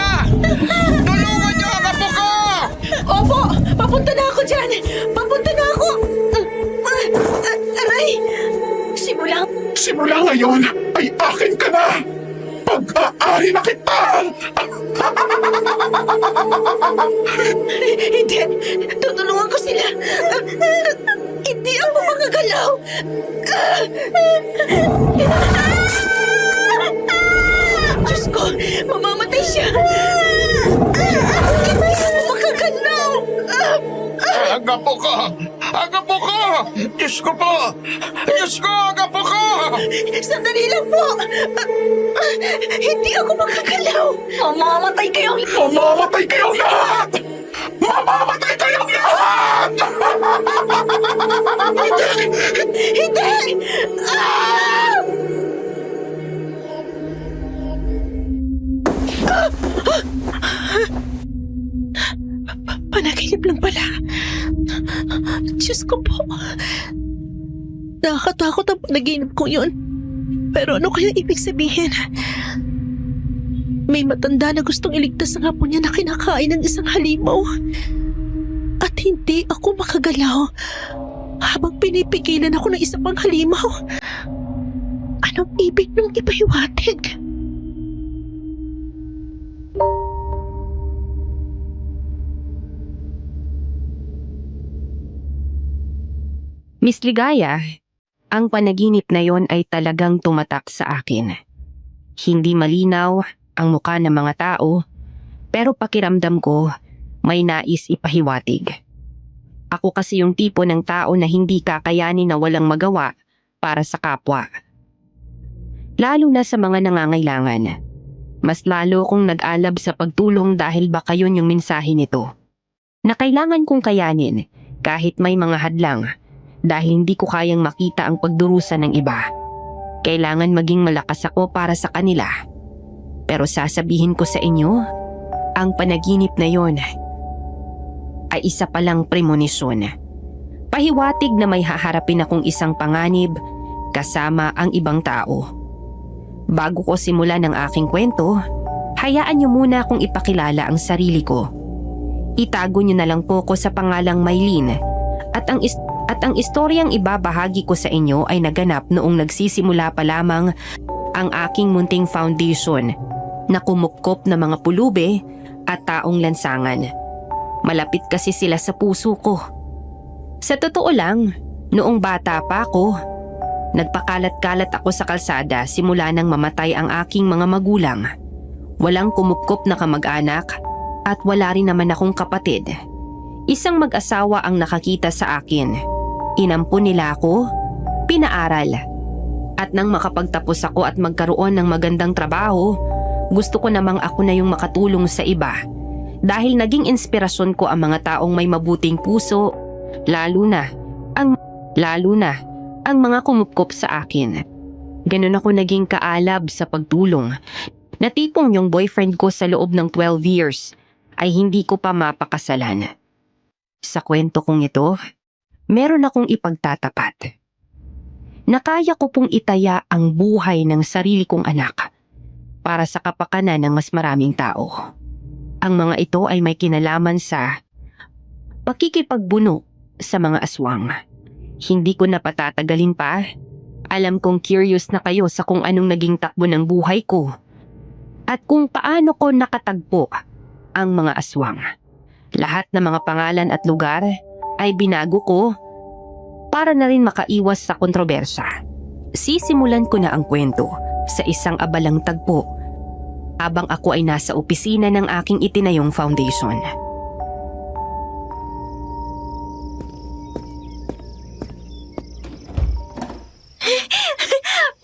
siya! Tulungan niyo ang apo ko! Opo! Papunta na ako dyan! Papunta na ako! Aray! Simula ngayon ay akin ka na! Pag-aari na kita! Hindi! Tutulungan ko sila! Hindi ako makagalaw! Diyos ko! Mamamatay siya! Hindi ako makagalaw! Ang apo ko! Ang apo ko! Diyos ko po! Diyos ko! Ang apo ko! Sandali lang po! Hindi ako makagalaw! Mamamatay kayo! Mamamatay kayong lahat! Mamamatay kayong lahat! Hindi! Ah! Panaginip lang pala. Diyos ko po. Nakakatakot ang panaginip ko yun. Pero ano kaya ibig sabihin? May matanda na gustong iligtas ang apo niya na kinakain ng isang halimaw. At hindi ako makagalaw habang pinipigilan ako ng isa pang halimaw. Anong ibig nung ipahiwatig? Miss Ligaya, ang panaginip na yon ay talagang tumatak sa akin. Hindi malinaw ang muka ng mga tao, pero pakiramdam ko may nais ipahiwatig. Ako kasi yung tipo ng tao na hindi kakayanin na walang magawa para sa kapwa. Lalo na sa mga nangangailangan. Mas lalo kong nag-alab sa pagtulong dahil baka yun yung mensahe nito. Na kailangan kong kayanin kahit may mga hadlang. Dahil hindi ko kayang makita ang pagdurusa ng iba. Kailangan maging malakas ako para sa kanila. Pero sasabihin ko sa inyo, ang panaginip na yon ay isa palang premonisyon. Pahiwatig na may haharapin akong isang panganib kasama ang ibang tao. Bago ko simulan ang aking kwento, hayaan niyo muna akong ipakilala ang sarili ko. Itago niyo na lang po ko sa pangalang Maylene at ang istoryang ibabahagi ko sa inyo ay naganap noong nagsisimula pa lamang ang aking munting foundation na kumukop na mga pulube at taong lansangan. Malapit kasi sila sa puso ko. Sa totoo lang, noong bata pa ako, nagpakalat-kalat ako sa kalsada simula nang mamatay ang aking mga magulang. Walang kumukop na kamag-anak at wala rin naman akong kapatid. Isang mag-asawa ang nakakita sa akin. Inampun nila ako, pinaaral. At nang makapagtapos ako at magkaroon ng magandang trabaho, gusto ko namang ako na yung makatulong sa iba. Dahil naging inspirasyon ko ang mga taong may mabuting puso, lalo na ang mga kumupkop sa akin. Ganun ako naging kaalab sa pagtulong. Na tipong yung boyfriend ko sa loob ng 12 years ay hindi ko pa mapakasalan. Sa kwento kong ito, meron akong ipagtatapat. Nakaya ko pong itaya ang buhay ng sarili kong anak para sa kapakanan ng mas maraming tao. Ang mga ito ay may kinalaman sa pakikipagbuno sa mga aswang. Hindi ko na patatagalin pa. Alam kong curious na kayo sa kung anong naging takbo ng buhay ko at kung paano ko nakatagpo ang mga aswang. Lahat ng mga pangalan at lugar ay binago ko para na rin makaiwas sa kontrobersya. Sisimulan ko na ang kwento sa isang abalang tagpo habang ako ay nasa opisina ng aking itinayong foundation.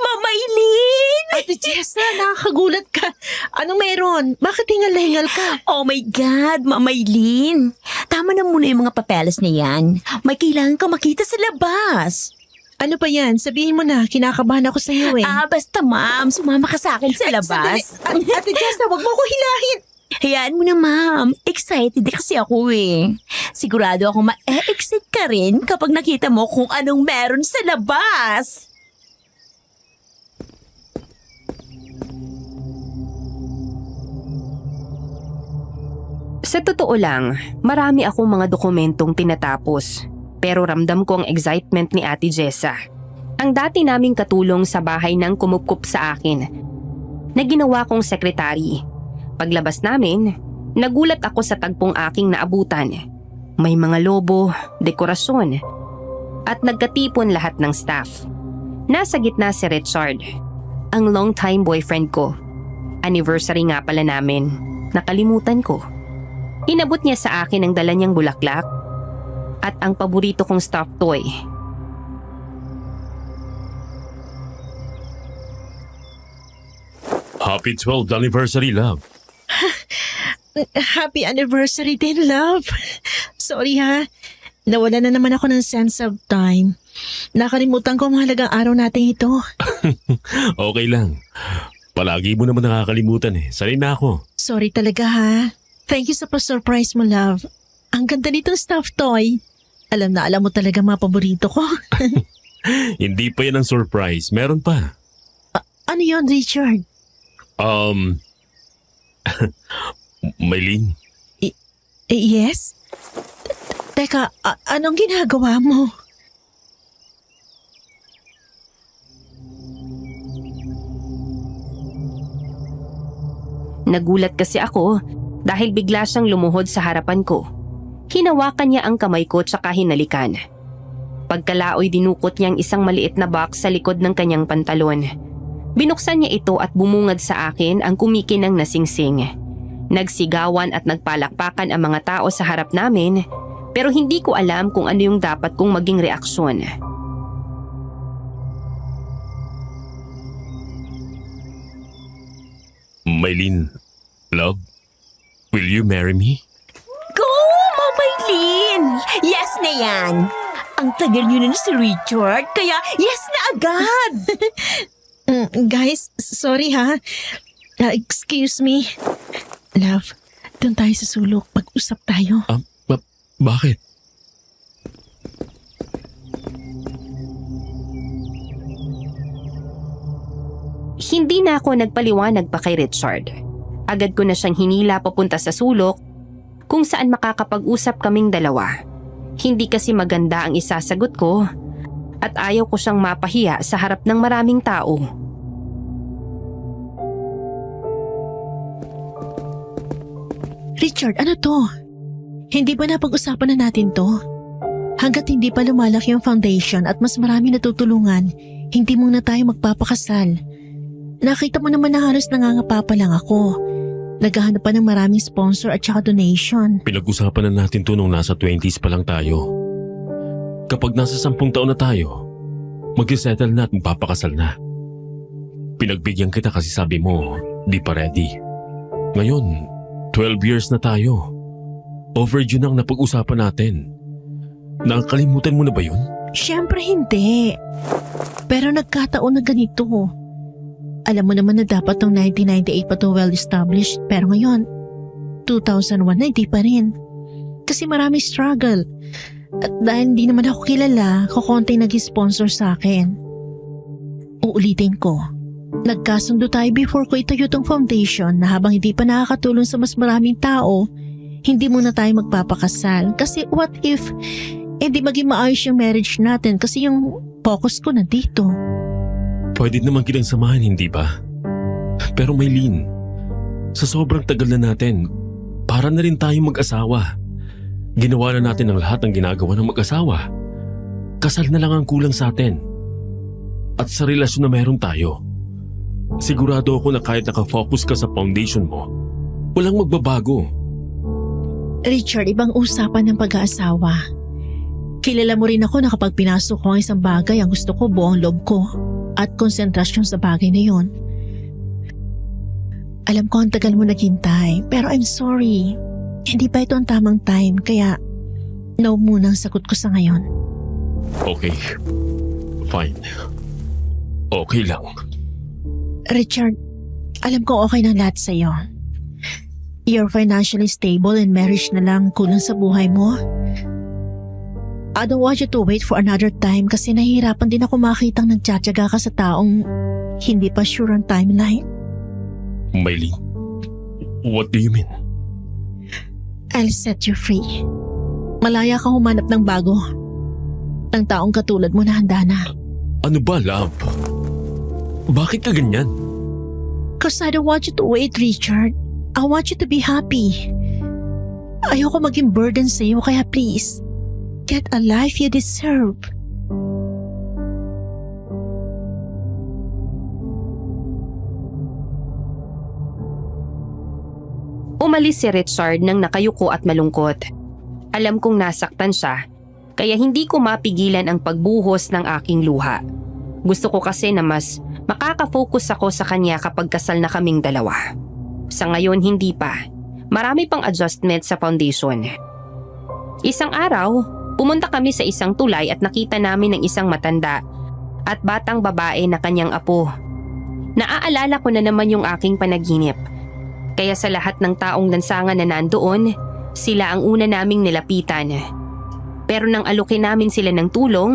Mama Eileen! Ate Jessa, nakakagulat ka. Anong meron? Bakit hingal-hingal ka? Oh my God, Mama Eileen. Tama na muna yung mga papeles na yan. May kailangan ka makita sa labas. Ano pa yan? Sabihin mo na, kinakabahan ako sa iyo eh. Basta ma'am, sumama ka sa akin sa labas. Ate Jessa, wag mo ko hilahin. Hayaan mo na ma'am, excited kasi ako eh. Sigurado ako ma-excite ka rin kapag nakita mo kung anong meron sa labas. Sa totoo lang, marami akong mga dokumentong tinatapos. Pero ramdam ko ang excitement ni Ate Jessa. Ang dati naming katulong sa bahay nang kumupkup sa akin na ginawa kong sekretary. Paglabas namin, nagulat ako sa tagpong aking naabutan. May mga lobo, dekorasyon, at nagkatipon lahat ng staff. Nasa gitna si Richard, ang long-time boyfriend ko. Anniversary nga pala namin. Nakalimutan ko. Inabot niya sa akin ang dala niyang bulaklak at ang paborito kong stuffed toy. Happy 12th anniversary, love. Happy anniversary din, love. Sorry ha. Nawala na naman ako ng sense of time. Nakalimutan ko ang mahalagang araw natin ito. Okay lang. Palagi mo naman nakakalimutan eh. Sanay na ako. Sorry talaga ha. Thank you sa pa-surprise mo, love. Ang ganda nitong stuffed toy. Alam na alam mo talaga mga paborito ko. Hindi pa yan ang surprise. Meron pa. Ano yon, Richard? Maylene, Yes? Teka, anong ginagawa mo? Nagulat kasi ako dahil bigla siyang lumuhod sa harapan ko. Hinawakan niya ang kamay ko tsaka hinalikan. Pagkalaoy dinukot niya ang isang maliit na box sa likod ng kanyang pantalon. Binuksan niya ito at bumungad sa akin ang kumikinang na singsing. Nagsigawan at nagpalakpakan ang mga tao sa harap namin pero hindi ko alam kung ano yung dapat kong maging reaksyon. Maylene, love, will you marry me? Go, Mamaylin! Yes na yan! Ang tagal nyo na si Richard, kaya yes na agad! Guys, sorry ha. Excuse me. Love, doon tayo sa sulok. Pag-usap tayo. Bakit? Hindi na ako nagpaliwanag pa kay Richard. Agad ko na siyang hinila papunta sa sulok kung saan makakapag-usap kaming dalawa. Hindi kasi maganda ang isasagot ko at ayaw ko siyang mapahiya sa harap ng maraming tao. Richard, ano to? Hindi ba napag-usapan na natin to? Hanggat hindi pa lumalaki yung foundation at mas marami natutulungan, hindi muna tayo magpapakasal. Nakita mo naman na halos nangangapa pa lang ako. Naghahanap pa ng maraming sponsor at saka donation. Pinag-usapan na natin to nung nasa 20s pa lang tayo. Kapag nasa 10 taon na tayo, mag-settle na at magpapakasal na. Pinagbigyan kita kasi sabi mo, di pa ready. Ngayon, 12 years na tayo. Overdue nang napag-usapan natin. Nakakalimutan mo na ba yun? Siyempre hindi. Pero nagkataon na ganito. Alam mo naman na dapat ng 1998 pa to well-established pero ngayon, 2001 na hindi pa rin. Kasi marami struggle. At dahil hindi naman ako kilala, kukonti nag-sponsor sa akin. Uulitin ko. Nagkasundo tayo before ko itayo tong foundation na habang hindi pa nakakatulong sa mas maraming tao, hindi muna tayo magpapakasal. Kasi what if hindi maging maayos yung marriage natin kasi yung focus ko nandito. Pwede naman kitang samahan, hindi ba? Pero Maylene, sa sobrang tagal na natin, para na rin tayong mag-asawa. Ginawa na natin ang lahat ng ginagawa ng mag-asawa. Kasal na lang ang kulang sa atin. At sa relasyon na meron tayo, sigurado ako na kahit nakafocus ka sa foundation mo, walang magbabago. Richard, ibang usapan ng pag-aasawa. Kilala mo rin ako na kapag pinasok ko ang isang bagay, ang gusto ko buong loob ko at konsentrasyon sa bagay na yon. Alam ko ang tagal mo naghintay, pero I'm sorry. Hindi pa ito ang tamang time, kaya no muna ang sagot ko sa ngayon. Okay. Fine. Okay lang. Richard, alam ko okay ng lahat sa'yo. You're financially stable and marriage na lang kulang sa buhay mo. I don't want you to wait for another time kasi nahihirapan din ako makitang nagtsatsaga ka sa taong hindi pa sure ang timeline. Maylene, what do you mean? I'll set you free. Malaya ka humanap ng bago. Ng taong katulad mo na handa na. Ano ba, love? Bakit ka ganyan? Cause I don't want you to wait, Richard. I want you to be happy. Ayoko maging burden sa'yo, kaya please, get a life you deserve. Umalis si Richard nang nakayuko at malungkot. Alam kong nasaktan siya, kaya hindi ko mapigilan ang pagbuhos ng aking luha. Gusto ko kasi na mas makaka-focus ako sa kanya kapag kasal na kaming dalawa. Sa ngayon hindi pa. Marami pang adjustment sa foundation. Isang araw, pumunta kami sa isang tulay at nakita namin ng isang matanda at batang babae na kanyang apo. Naaalala ko na naman yung aking panaginip. Kaya sa lahat ng taong lansangan na nandoon, sila ang una naming nilapitan. Pero nang alukin namin sila ng tulong,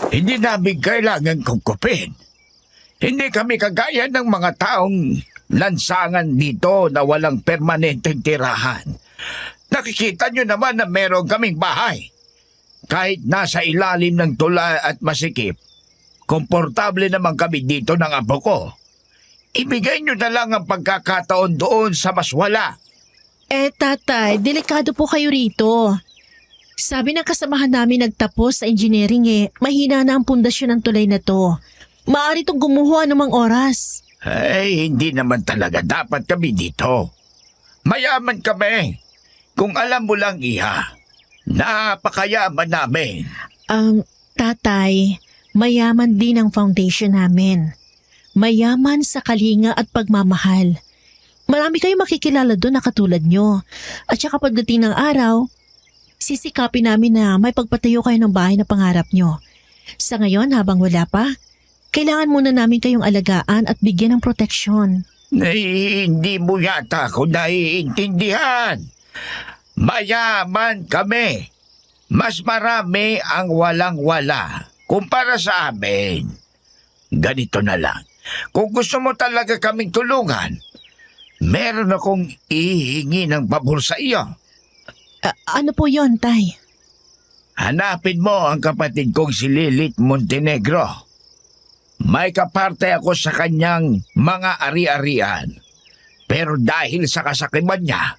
Hindi namin kailangan kukupin. Hindi kami kagaya ng mga taong lansangan dito na walang permanenteng tirahan. Nakikita nyo naman na meron kaming bahay. Kahit nasa ilalim ng tulay at masikip, komportable naman kami dito ng apo ko. Ibigay nyo na lang ang pagkakataon doon sa mas wala. Tatay, delikado po kayo rito. Sabi ng kasamahan namin nagtapos sa engineering mahina na ang pundasyon ng tulay na to. Maaari itong gumuho anumang oras. Ay, hindi naman talaga dapat kami dito. Mayaman kami. Kung alam mo lang, Iha, napakayaman namin. Tatay, mayaman din ang foundation namin. Mayaman sa kalinga at pagmamahal. Marami kayong makikilala doon na katulad nyo. At saka pagdating ng araw, sisikapin namin na may pagpatayo kayo ng bahay na pangarap nyo. Sa ngayon, habang wala pa, kailangan muna namin kayong alagaan at bigyan ng proteksyon. Hindi mo yata ako naiintindihan. Mayaman kami. Mas marami ang walang-wala kumpara sa amin. Ganito na lang. Kung gusto mo talaga kaming tulungan, meron akong ihingi ng pabor sa iyo. Ano po yon, Tay? Hanapin mo ang kapatid kong si Lilith Montenegro. May kaparte ako sa kanyang mga ari-arian. Pero dahil sa kasakiman niya,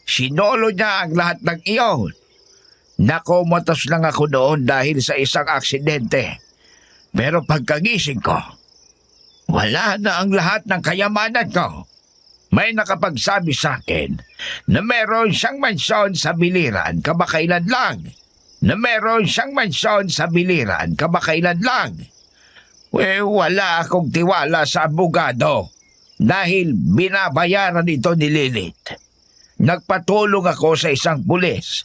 sinolo niya ang lahat ng iyon. Nakomatos lang ako noon dahil sa isang aksidente. Pero pagkagising ko, wala na ang lahat ng kayamanan ko. May nakapagsabi sa akin na meron siyang mansyon sa Biliran kamakailan lang. Wala akong tiwala sa abogado dahil binabayaran ito ni Lilith. Nagpatulong ako sa isang pulis.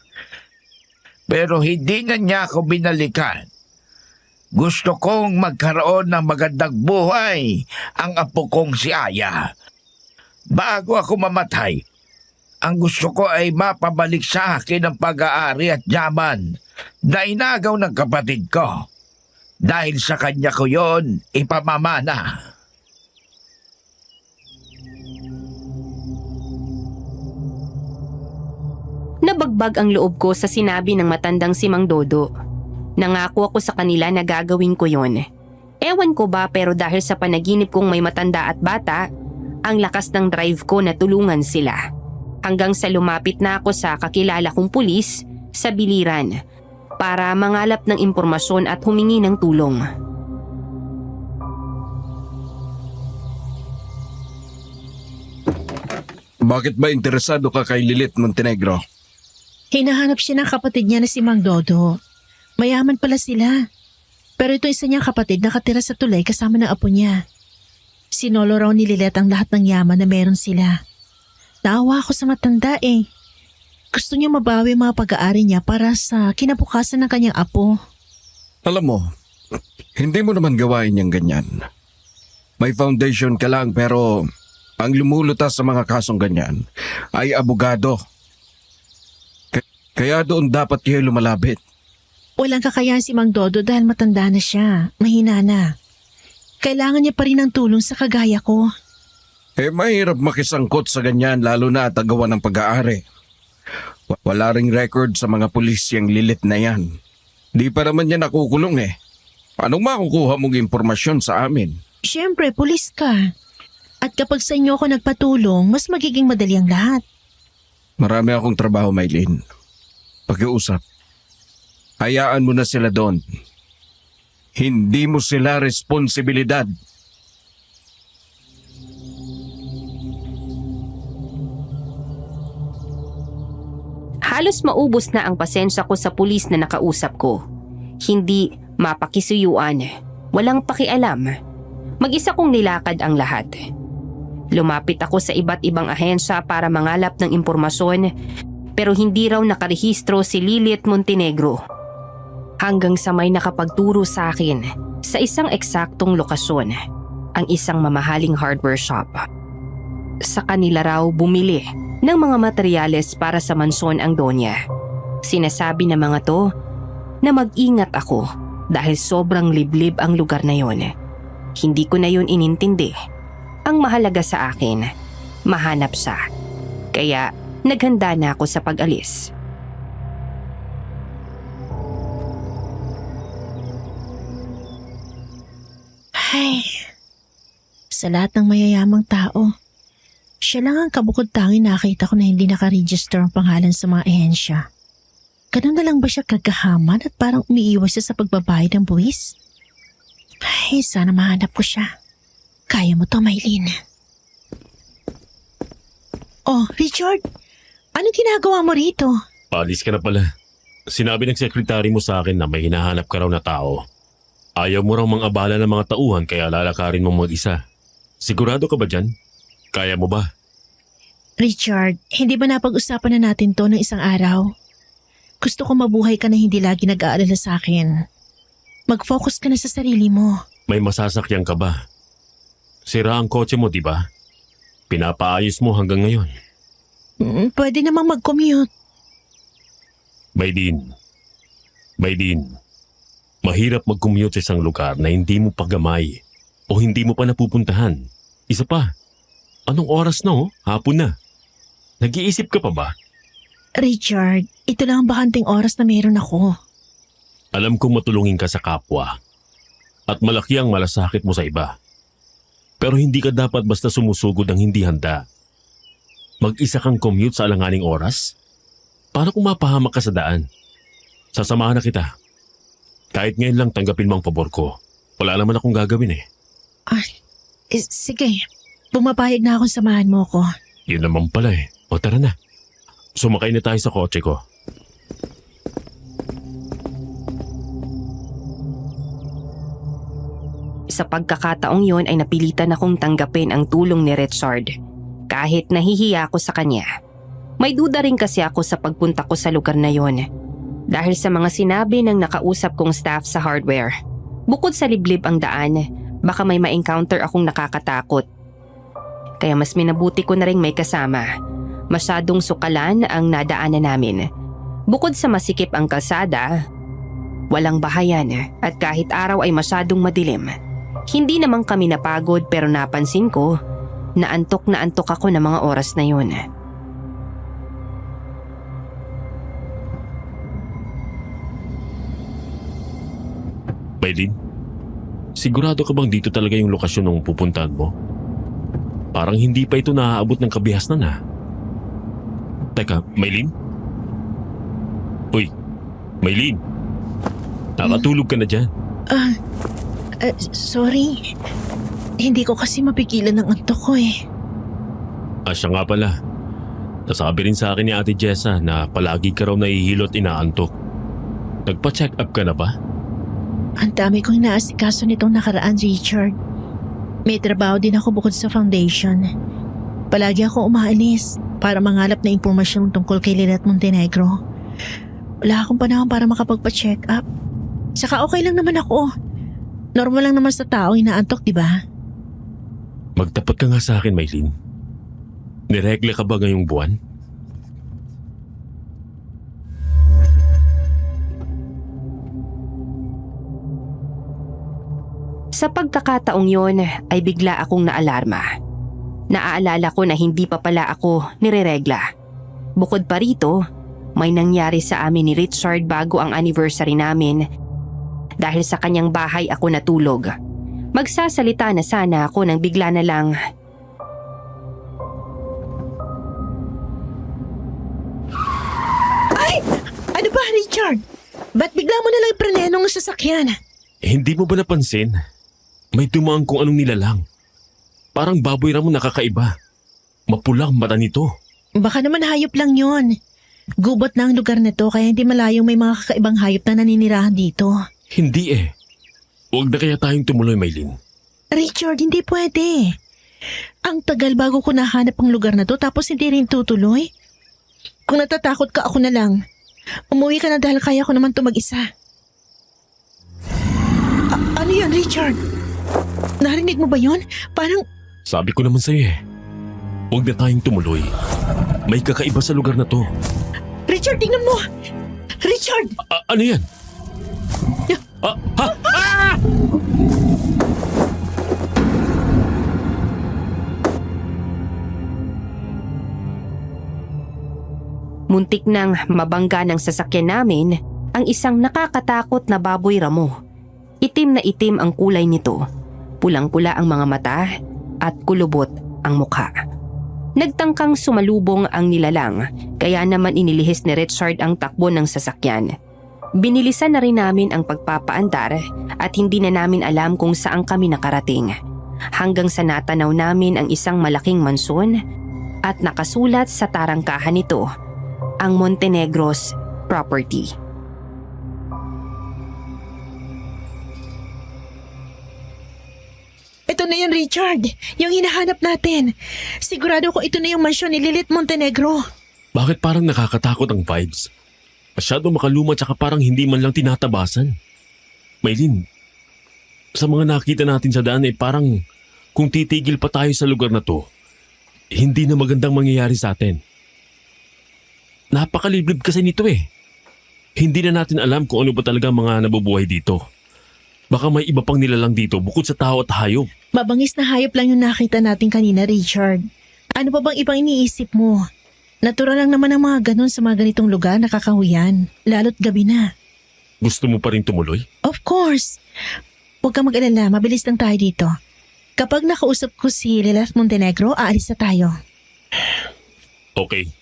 Pero hindi na niya ako binalikan. Gusto kong magkaroon ng magandang buhay ang apo kong si Aya. Bago ako mamatay, ang gusto ko ay mapabalik sa akin ang pag-aari at yaman na inagaw ng kapatid ko. Dahil sa kanya ko yon ipamamana. nabagbag ang loob ko sa sinabi ng matandang si Mang Dodo. Nangako ako sa kanila na gagawin ko yon. Ewan ko ba pero dahil sa panaginip kong may matanda at bata, ang lakas ng drive ko na tulungan sila. Hanggang sa lumapit na ako sa kakilala kong pulis sa Biliran para mangalap ng impormasyon at humingi ng tulong. Bakit ba interesado ka kay Lilith Montenegro? Hinahanap siya ng kapatid niya na si Mang Dodo. Mayaman pala sila. Pero ito isa niyang kapatid nakatira sa tulay kasama ng apo niya. Sinolo raw ni Lilith ang lahat ng yaman na meron sila. Naawa ako sa matanda eh. Gusto niya mabawi mga pag-aari niya para sa kinabukasan ng kanyang apo. Alam mo, hindi mo naman gawain niyang ganyan. May foundation ka lang pero ang lumulutas sa mga kasong ganyan ay abogado. Kaya doon dapat kayo lumalapit. Walang kakayahan si Mang Dodo dahil matanda na siya. Mahina na. Kailangan niya pa rin ng tulong sa kagaya ko. Mahirap makisangkot sa ganyan lalo na tagawa ng pag-aari. Wala ring record sa mga pulis yung Lilith na yan. Di pa naman niya nakukulong eh. Anong makukuha mong impormasyon sa amin? Siyempre, pulis ka. At kapag sa inyo ako nagpatulong, mas magiging madali ang lahat. Marami akong trabaho, Maylin. Pag-iusap. Hayaan mo na sila doon. Hindi mo sila responsibilidad. Halos maubos na ang pasensya ko sa pulis na nakausap ko. Hindi mapakisuyuan, walang pakialam. Mag-isa kong nilakad ang lahat. Lumapit ako sa iba't ibang ahensya para mangalap ng impormasyon, pero hindi raw nakarehistro si Lilith Montenegro. Hanggang sa may nakapagturo sa akin sa isang eksaktong lokasyon, ang isang mamahaling hardware shop. Sa kanila raw bumili ng mga materyales para sa mansyon ang Donya. Sinasabi ng mga to na mag-ingat ako dahil sobrang liblib ang lugar na yon. Hindi ko na yun inintindi. Ang mahalaga sa akin, mahanap siya. Kaya naghanda na ako sa pag-alis. Ay, sa lahat ng mayayamang tao, siya lang ang kabukod-tanging nakita ko na hindi nakaregister ang pangalan sa mga ahensya. Ganun na lang ba siya kagahaman at parang umiiwas siya sa pagbabayad ng buwis? Ay, sana mahanap ko siya. Kaya mo to, Maylin. Oh, Richard, anong ginagawa mo rito? Alis ka na pala. Sinabi ng sekretary mo sa akin na may hinahanap ka raw na tao. Ayaw mo raw mang-abala ng mga tauhan kaya lalakarin mo mag-isa. Sigurado ka ba dyan? Kaya mo ba? Richard, hindi ba napag-usapan na natin to ng isang araw? Gusto ko mabuhay ka na hindi lagi nag-aalala sa akin. Mag-focus ka na sa sarili mo. May masasakyan ka ba? Sira ang kotse mo, di ba? Pinapaayos mo hanggang ngayon. Pwede namang mag-commute. Maylin, mahirap mag-commute sa isang lugar na hindi mo pagamay o hindi mo pa napupuntahan. Isa pa, anong oras na Hapon na. Nag-iisip ka pa ba? Richard, ito lang ang bakanting oras na meron ako. Alam kong matulungin ka sa kapwa at malaki ang malasakit mo sa iba. Pero hindi ka dapat basta sumusugod ng hindi handa. Mag-isa kang commute sa alanganing oras? Paano kung mapahamak ka sa daan? Sasamahan na kita. Kahit ngayon lang tanggapin mo ang pabor ko. Wala naman akong gagawin eh. Sige, pumapayag na akong samahan mo ko. Yun naman pala eh. O tara na. Sumakay na tayo sa kotse ko. Sa pagkakataong yon ay napilitan akong tanggapin ang tulong ni Richard. Kahit nahihiya ako sa kanya. May duda rin kasi ako sa pagpunta ko sa lugar na yon. Dahil sa mga sinabi ng nakausap kong staff sa hardware. Bukod sa liblib ang daan, baka may ma-encounter akong nakakatakot. Kaya mas minabuti ko na rin may kasama. Masyadong sukalan ang nadaanan namin. Bukod sa masikip ang kalsada, walang bahayan at kahit araw ay masyadong madilim. Hindi naman kami napagod pero napansin ko na antok ako ng mga oras na yun. Maylin, sigurado ka bang dito talaga yung lokasyon ng pupuntahan mo? Parang hindi pa ito naaabot ng kabihasnan ah. Teka, Maylin? Uy, Maylin! Nakatulog ka na dyan. Sorry. Hindi ko kasi mapigilan ng antok ko eh. Siya nga pala. Nasabi rin sa akin ni Ate Jessa na palagi ka raw nahihilot inaantok. Nagpa-check up ka na ba? Ang dami kong inaasikaso nitong nakaraan, Richard. May trabaho din ako bukod sa foundation. Palagi ako umaalis para mangalap na impormasyon tungkol kay Lilith Montenegro. Wala akong panahon para makapagpa-check up. Saka okay lang naman ako. Normal lang naman sa tao inaantok, di ba? Magtapat ka nga sa akin, Maylin. Niregla ka ba ngayong buwan? Sa pagkakataong yon ay bigla akong naalarma. Naaalala ko na hindi pa pala ako nireregla. Bukod pa rito, may nangyari sa amin ni Richard bago ang anniversary namin. Dahil sa kanyang bahay ako natulog. Magsasalita na sana ako nang bigla na lang. Ano ba, Richard? Ba't bigla mo nalang preneno ng sasakyan? Hindi mo ba napansin? May dumaan kung anong nilalang. Parang baboy ramo nakakaiba. Mapulang mata nito. Baka naman hayop lang yon. Gubot na ang lugar na to kaya hindi malayong may mga kakaibang hayop na naninirahan dito. Hindi eh. Huwag na kaya tayong tumuloy, Maylin. Richard, hindi pwede. Ang tagal bago ko nahanap ang lugar na to tapos hindi rin tutuloy. Kung natatakot ka, ako na lang. Umuwi ka na dahil kaya ko naman to mag-isa. Ano yan, Richard? Narinig mo ba yon? Parang... Sabi ko naman sa'yo eh. Huwag na tayong tumuloy. May kakaiba sa lugar na to. Richard, tingnan mo! Richard! Ano yan? Muntik nang mabangga ng sasakyan namin ang isang nakakatakot na baboy ramo. Itim na itim ang kulay nito. Pulang-pula ang mga mata at kulubot ang mukha. Nagtangkang sumalubong ang nilalang kaya naman inilihis ni Richard ang takbo ng sasakyan. Binilisan na rin namin ang pagpapaandar at hindi na namin alam kung saan kami nakarating. Hanggang sa natanaw namin ang isang malaking mansyon at nakasulat sa tarangkahan nito ang Montenegros property. Ito na yan, Richard. Yung hinahanap natin. Sigurado ko ito na yung mansyon ni Lilith Montenegro. Bakit parang nakakatakot ang vibes? Masyado makaluma tsaka parang hindi man lang tinatabasan. Maylin, sa mga nakita natin sa daan parang kung titigil pa tayo sa lugar na to, hindi na magandang mangyayari sa atin. Napakaliblib kasi nito eh. Hindi na natin alam kung ano ba talaga mga nabubuhay dito. Baka may iba pang nilalang dito bukod sa tao at hayop. Mabangis na hayop lang yung nakita natin kanina, Richard. Ano pa bang ibang iniisip mo? Natural lang naman ang mga ganon sa mga ganitong lugar, nakakahuyan. Lalo't gabi na. Gusto mo pa rin tumuloy? Of course. Huwag kang mag-alala, mabilis lang tayo dito. Kapag nakausap ko si Lilith Montenegro, aalis na tayo. Okay.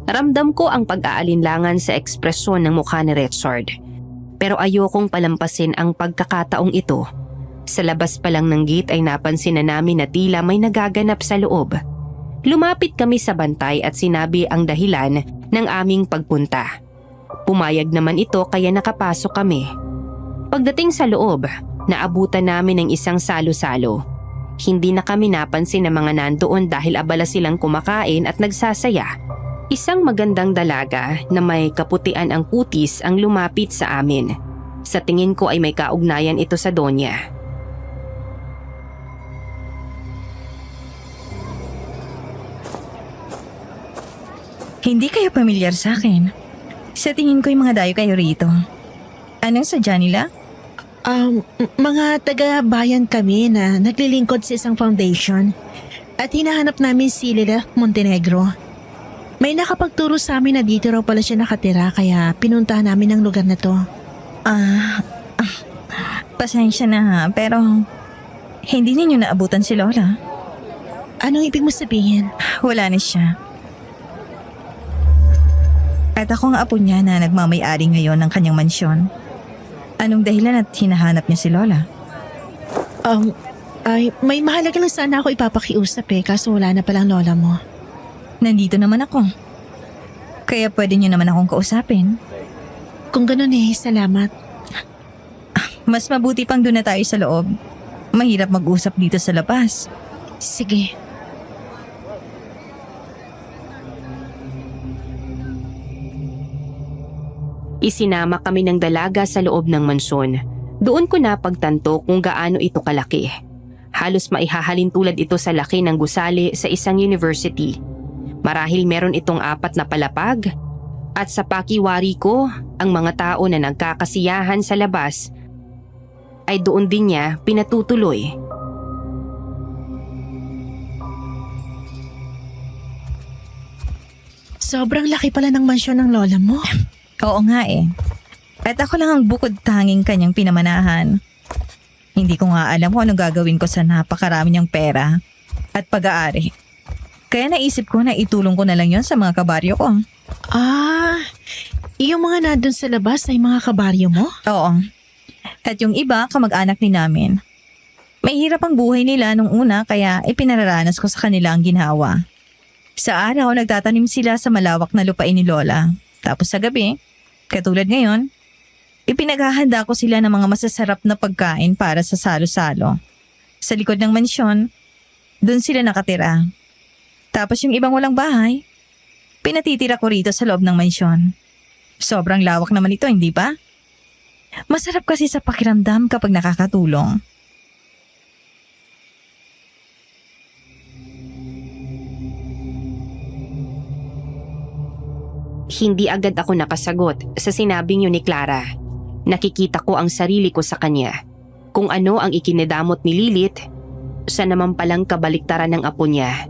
Ramdam ko ang pag-aalinlangan sa ekspresyon ng mukha ni Richard. Pero ayokong palampasin ang pagkakataong ito. Sa labas pa lang ng gate ay napansin na namin na tila may nagaganap sa loob. Lumapit kami sa bantay at sinabi ang dahilan ng aming pagpunta. Pumayag naman ito kaya nakapasok kami. Pagdating sa loob, naabutan namin ng isang salo-salo. Hindi na kami napansin ng mga nandoon dahil abala silang kumakain at nagsasaya. Isang magandang dalaga na may kaputian ang kutis ang lumapit sa amin. Sa tingin ko ay may kaugnayan ito sa Donya. Hindi kayo pamilyar sa akin. Sa tingin ko yung mga dayo kayo rito. Anong sadya nila? Mga taga-bayan kami na naglilingkod sa isang foundation at hinahanap namin si Lilith Montenegro. May nakapagturo sa amin na dito raw pala siya nakatira kaya pinuntahan namin ang lugar na to. Pasensya na ha, pero hindi ninyo naabutan si Lola. Anong ibig mo sabihin? Wala na siya. At ako ang apo niya na nagmamay-ari ngayon ng kanyang mansyon. Anong dahilan at hinahanap niya si Lola? May mahalaga lang sana ako ipapakiusap kaso wala na palang lola mo. Nandito naman ako. Kaya pwede niyo naman akong kausapin. Kung ganun salamat. Mas mabuti pang doon na tayo sa loob. Mahirap mag-usap dito sa labas. Sige. Isinama kami ng dalaga sa loob ng mansyon. Doon ko napagtanto kung gaano ito kalaki. Halos maihahalin tulad ito sa laki ng gusali sa isang university. Marahil meron itong 4 na palapag. At sa pakiwari ko, ang mga tao na nagkakasiyahan sa labas ay doon din niya pinatutuloy. Sobrang laki pala ng mansyon ng lola mo. Oo nga eh. At ako lang ang bukod tanging kanyang pinamanahan. Hindi ko nga alam kung anong gagawin ko sa napakarami niyang pera at pag-aari. Kaya naisip ko na itulong ko na lang yon sa mga kabaryo ko. Yung mga nandun sa labas ay mga kabaryo mo? Oo. At yung iba, kamag-anak ni namin. May hirap ang buhay nila nung una kaya ipinararanas ko sa kanila ang ginawa. Sa araw, nagtatanim sila sa malawak na lupain ni Lola. Tapos sa gabi, katulad ngayon, ipinaghahanda ko sila ng mga masasarap na pagkain para sa salo-salo. Sa likod ng mansyon, doon sila nakatira. Tapos yung ibang walang bahay, pinatitira ko rito sa loob ng mansyon. Sobrang lawak naman ito, hindi ba? Masarap kasi sa pakiramdam kapag nakakatulong. Hindi agad ako nakasagot sa sinabi niyo ni Clara. Nakikita ko ang sarili ko sa kanya. Kung ano ang ikinidamot ni Lilith, sa naman palang kabaliktaran ng apo niya.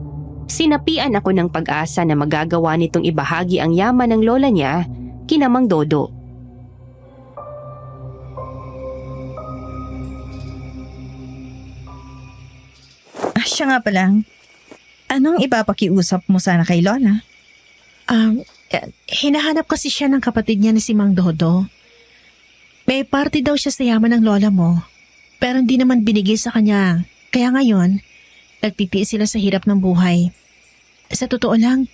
Sinapian ako ng pag-asa na magagawa nitong ibahagi ang yaman ng lola niya kina Mang Dodo. Siya nga pala. Anong ipapakiusap mo sana kay Lola? Hinahanap kasi siya ng kapatid niya ni si Mang Dodo. May party daw siya sa yaman ng lola mo. Pero hindi naman binigay sa kanya. Kaya ngayon, nagtitiis sila sa hirap ng buhay. Sa totoo lang,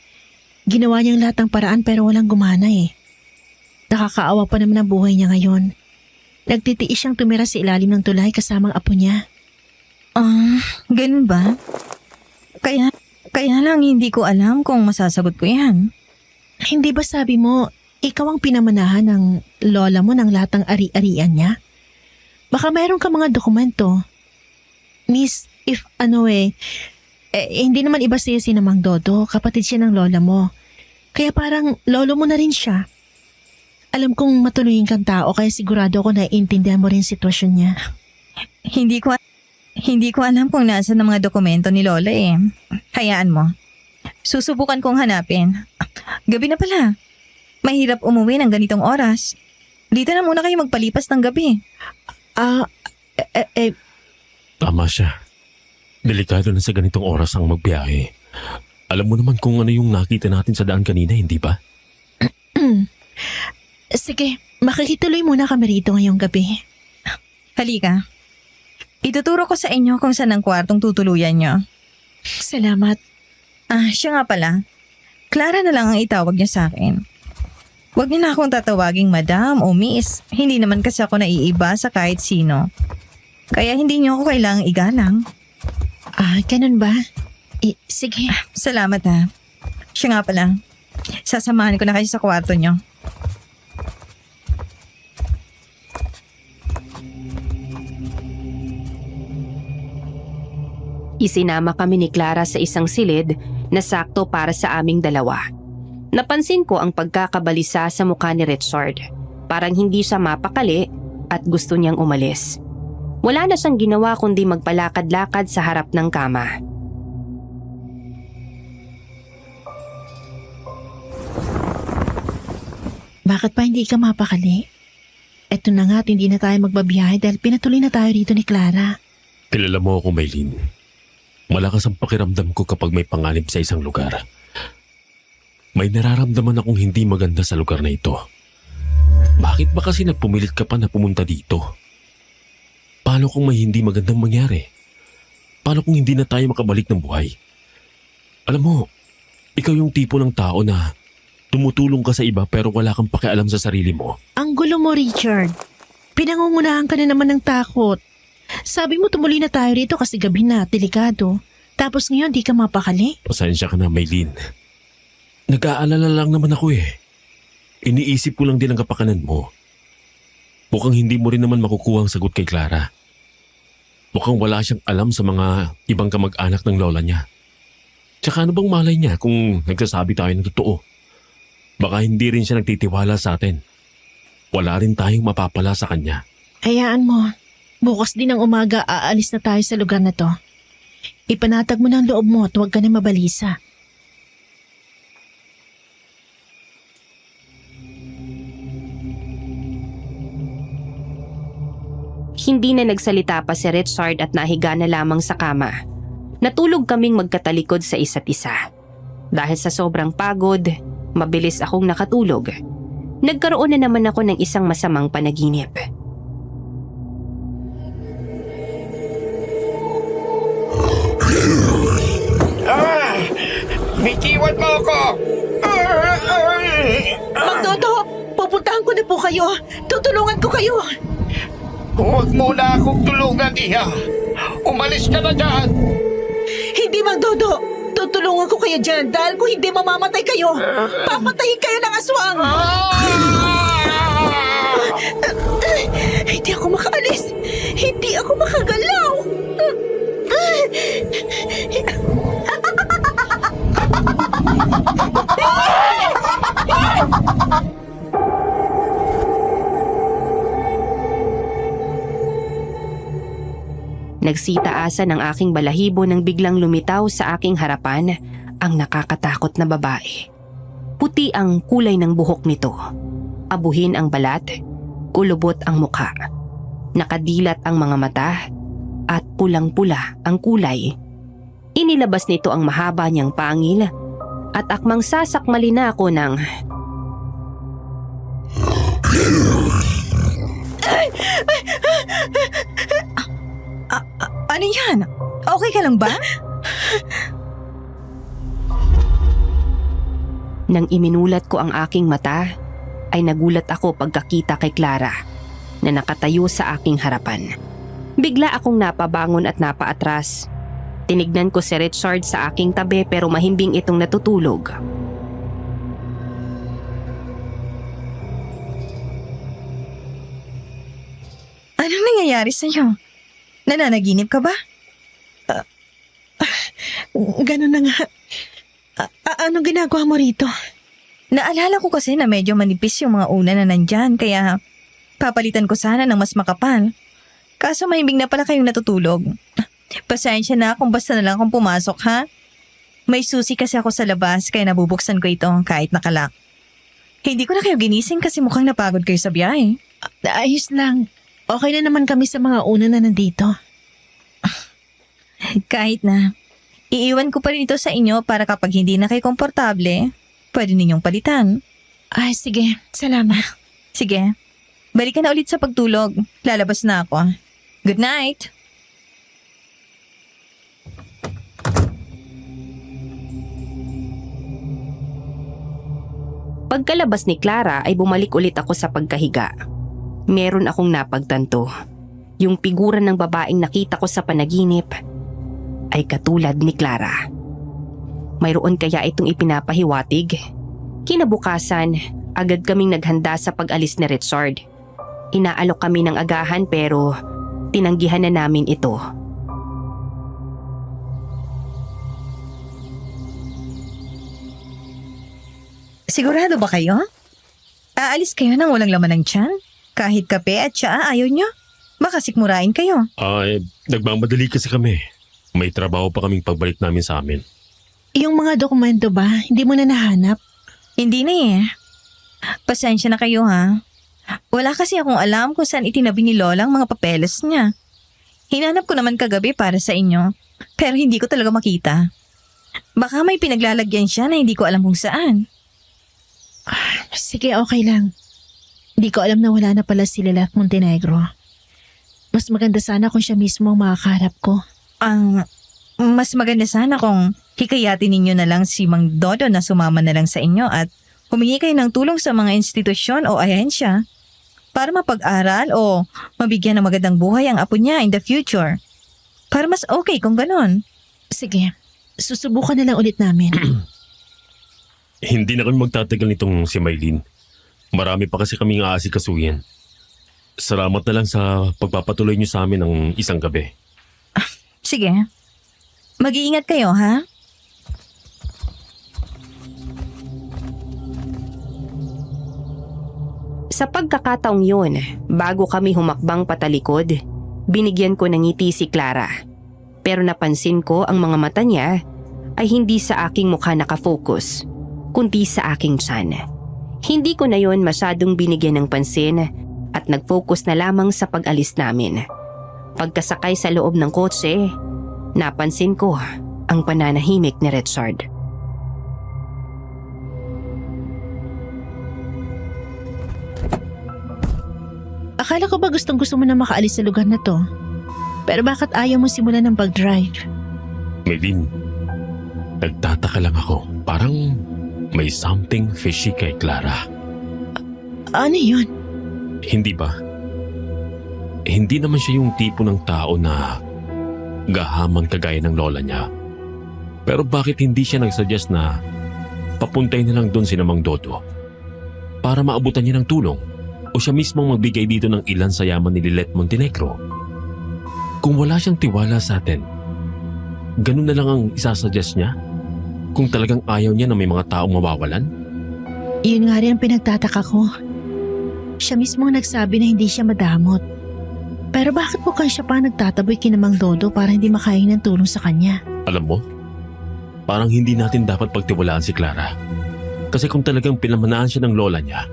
ginawa niyang lahat ng paraan pero walang gumana eh. Nakakaawa pa naman ang buhay niya ngayon. Nagtitiis siyang tumira sa ilalim ng tulay kasamang apo niya. Ganun ba? Kaya lang hindi ko alam kung masasagot ko yan. Hindi ba sabi mo, ikaw ang pinamanahan ng lola mo ng lahat ng ari-arian niya? Baka mayroon ka mga dokumento. Miss, hindi naman iba siya si Mang Dodo, kapatid siya ng lola mo. Kaya parang lolo mo na rin siya. Alam kong matuluyin kang tao kaya sigurado ako na iintindihan mo rin sitwasyon niya. Hindi ko alam kung nasaan ang mga dokumento ni Lola eh. Hayaan mo. Susubukan kong hanapin. Gabi na pala. Mahirap umuwi ng ganitong oras. Dito na muna kayo magpalipas ng gabi. Tama siya. Delikado na sa ganitong oras ang magbiyahe. Alam mo naman kung ano yung nakita natin sa daan kanina, hindi ba? Sige, makikituloy muna kami rito ngayong gabi. Halika. Ituturo ko sa inyo kung saan ang kwartong tutuluyan nyo. Salamat. Siya nga pala. Clara na lang ang itawag niya sa akin. Huwag niyo na akong tatawaging madam o miss. Hindi naman kasi ako naiiba sa kahit sino. Kaya hindi niyo ako kailangang igalang. Ganun ba? Sige. Salamat ha. Siya nga pala. Sasamahan ko na kayo sa kwarto niyo. Isinama kami ni Clara sa isang silid na sakto para sa aming dalawa. Napansin ko ang pagkakabalisa sa mukha ni Richard. Parang hindi siya mapakali at gusto niyang umalis. Wala na siyang ginawa kundi magpalakad-lakad sa harap ng kama. Bakit pa hindi ka mapakali? Eto na nga, hindi na tayo magbabiyahe dahil pinatuloy na tayo rito ni Clara. Kilala mo ako, Maylin. Malakas ang pakiramdam ko kapag may panganib sa isang lugar. May nararamdaman akong hindi maganda sa lugar na ito. Bakit ba kasi nagpumilit ka pa na pumunta dito? Paano kung may hindi magandang mangyari? Paano kung hindi na tayo makabalik ng buhay? Alam mo, ikaw yung tipo ng tao na tumutulong ka sa iba pero wala kang pakialam sa sarili mo. Ang gulo mo, Richard. Pinangungunahan ka na naman ng takot. Sabi mo tumuloy na tayo rito kasi gabi na, delikado. Tapos ngayon di ka mapakali. Pasensya ka na, Maylin. Nag-aalala lang naman ako eh. Iniisip ko lang din ang kapakanan mo. Mukhang hindi mo rin naman makukuha ang sagot kay Clara. Mukhang wala siyang alam sa mga ibang kamag-anak ng lola niya. Tsaka ano bang malay niya kung nagsasabi tayo ng totoo? Baka hindi rin siya nagtitiwala sa atin. Wala rin tayong mapapala sa kanya. Hayaan mo. Bukas din ng umaga aalis na tayo sa lugar na to. Ipanatag mo ng loob mo at huwag ka na mabalisa. Hindi na nagsalita pa si Richard at nahiga na lamang sa kama. Natulog kaming magkatalikod sa isa't isa. Dahil sa sobrang pagod, mabilis akong nakatulog. Nagkaroon na naman ako ng isang masamang panaginip. Bitiwan mo ako! Magdodo, pupuntahan ko na po kayo. Tutulungan ko kayo. Huwag mo na akong tulungan, Iha. Umalis ka na dyan! Hindi, Magdodo. Tutulungan ko kayo dyan dahil kung hindi mamamatay kayo, papatayin kayo ng aswang. Hindi ako makaalis. Hindi ako makagalaw. Nagsitaasan ang aking balahibo nang biglang lumitaw sa aking harapan ang nakakatakot na babae. Puti ang kulay ng buhok nito. Abuhin ang balat, kulubot ang mukha. Nakadilat ang mga mata at pulang-pula ang kulay. Inilabas nito ang mahaba niyang pangil at akmang sasakmali na ako ng... Ano yan? Okay ka lang ba? Nang iminulat ko ang aking mata, ay nagulat ako pagkakita kay Clara na nakatayo sa aking harapan. Bigla akong napabangon at napaatras. Tinignan ko si Richard sa aking tabi pero mahimbing itong natutulog. Anong nangyayari sa'yo? Nananaginip ka ba? Ganun na nga. Anong ginagawa mo rito? Naalala ko kasi na medyo manipis yung mga una na nandyan, kaya papalitan ko sana ng mas makapal. Kaso mahimbing na pala kayong natutulog. Pasensya na kung basta na lang akong pumasok, ha? May susi kasi ako sa labas kaya nabubuksan ko ito kahit nakalak. Hindi ko na kayo ginising kasi mukhang napagod kayo sa biyahe. Ayos lang. Okay na naman kami sa mga una na nandito. Kahit na, iiwan ko pa rin ito sa inyo para kapag hindi na kayo komportable, pwede ninyong palitan. Ay, sige. Salamat. Sige, balik ka na ulit sa pagtulog. Lalabas na ako. Good night! Pagkalabas ni Clara ay bumalik ulit ako sa pagkahiga. Meron akong napagtanto. Yung figura ng babaeng nakita ko sa panaginip ay katulad ni Clara. Mayroon kaya itong ipinapahiwatig? Kinabukasan, agad kaming naghanda sa pag-alis ni Richard. Inaalok kami ng agahan pero tinanggihan na namin ito. Sigurado ba kayo? Aalis kayo nang walang laman ng tiyan? Kahit kape at tsaa ayaw nyo? Baka sikmurain kayo. Nagmamadali kasi kami. May trabaho pa kaming pagbalik namin sa amin. Yung mga dokumento ba, hindi mo na nahanap? Hindi na eh. Pasensya na kayo ha. Wala kasi akong alam kung saan itinabi ni Lola ang mga papeles niya. Hinanap ko naman kagabi para sa inyo, pero hindi ko talaga makita. Baka may pinaglalagyan siya na hindi ko alam kung saan. Sige, okay lang. Di ko alam na wala na pala si Lila Montenegro. Mas maganda sana kung siya mismo ang makakaharap ko. Mas maganda sana kung hikayatin ninyo na lang si Mang Dodo na sumama na lang sa inyo at humingi kayo ng tulong sa mga institusyon o ahensya para mapag-aral o mabigyan ng magandang buhay ang apo niya in the future. Para mas okay kung ganon. Sige, susubukan na lang ulit namin. Hindi na kami magtatagal nitong si Maylene. Marami pa kasi kaming aasikasuhin. Salamat na lang sa pagpapatuloy niyo sa amin ng isang gabi. Sige. Mag-iingat kayo, ha? Sa pagkakataong yun, bago kami humakbang patalikod, binigyan ko ng ngiti si Clara. Pero napansin ko ang mga mata niya ay hindi sa aking mukha nakafocus, kundi sa aking tiyan. Hindi ko na yon masyadong binigyan ng pansin at nag-focus na lamang sa pag-alis namin. Pagkasakay sa loob ng kotse, napansin ko ang pananahimik ni Richard. Akala ko ba gustong-gusto mo na makaalis sa lugar na to? Pero bakit ayaw mo simulan ng pag-drive? Maylin, nagtataka lang ako. Parang may something fishy kay Clara. Ano yun? Hindi ba? Hindi naman siya yung tipo ng tao na gahaman kagaya ng lola niya. Pero bakit hindi siya nagsuggest na papuntay na lang doon si Mang Dodo para maabutan niya ng tulong? O siya mismong magbigay dito ng ilan sa yaman ni Lilet Montenegro? Kung wala siyang tiwala sa atin, ganun na lang ang isasuggest niya? Kung talagang ayaw niya na may mga taong mawawalan? Yun nga rin ang pinagtataka ko. Siya mismo ang nagsabi na hindi siya madamot. Pero bakit mukhang siya pa nagtataboy kina Mang Dodo para hindi makain ng tulong sa kanya? Alam mo, parang hindi natin dapat pagtiwalaan si Clara. Kasi kung talagang pinamanaan siya ng lola niya,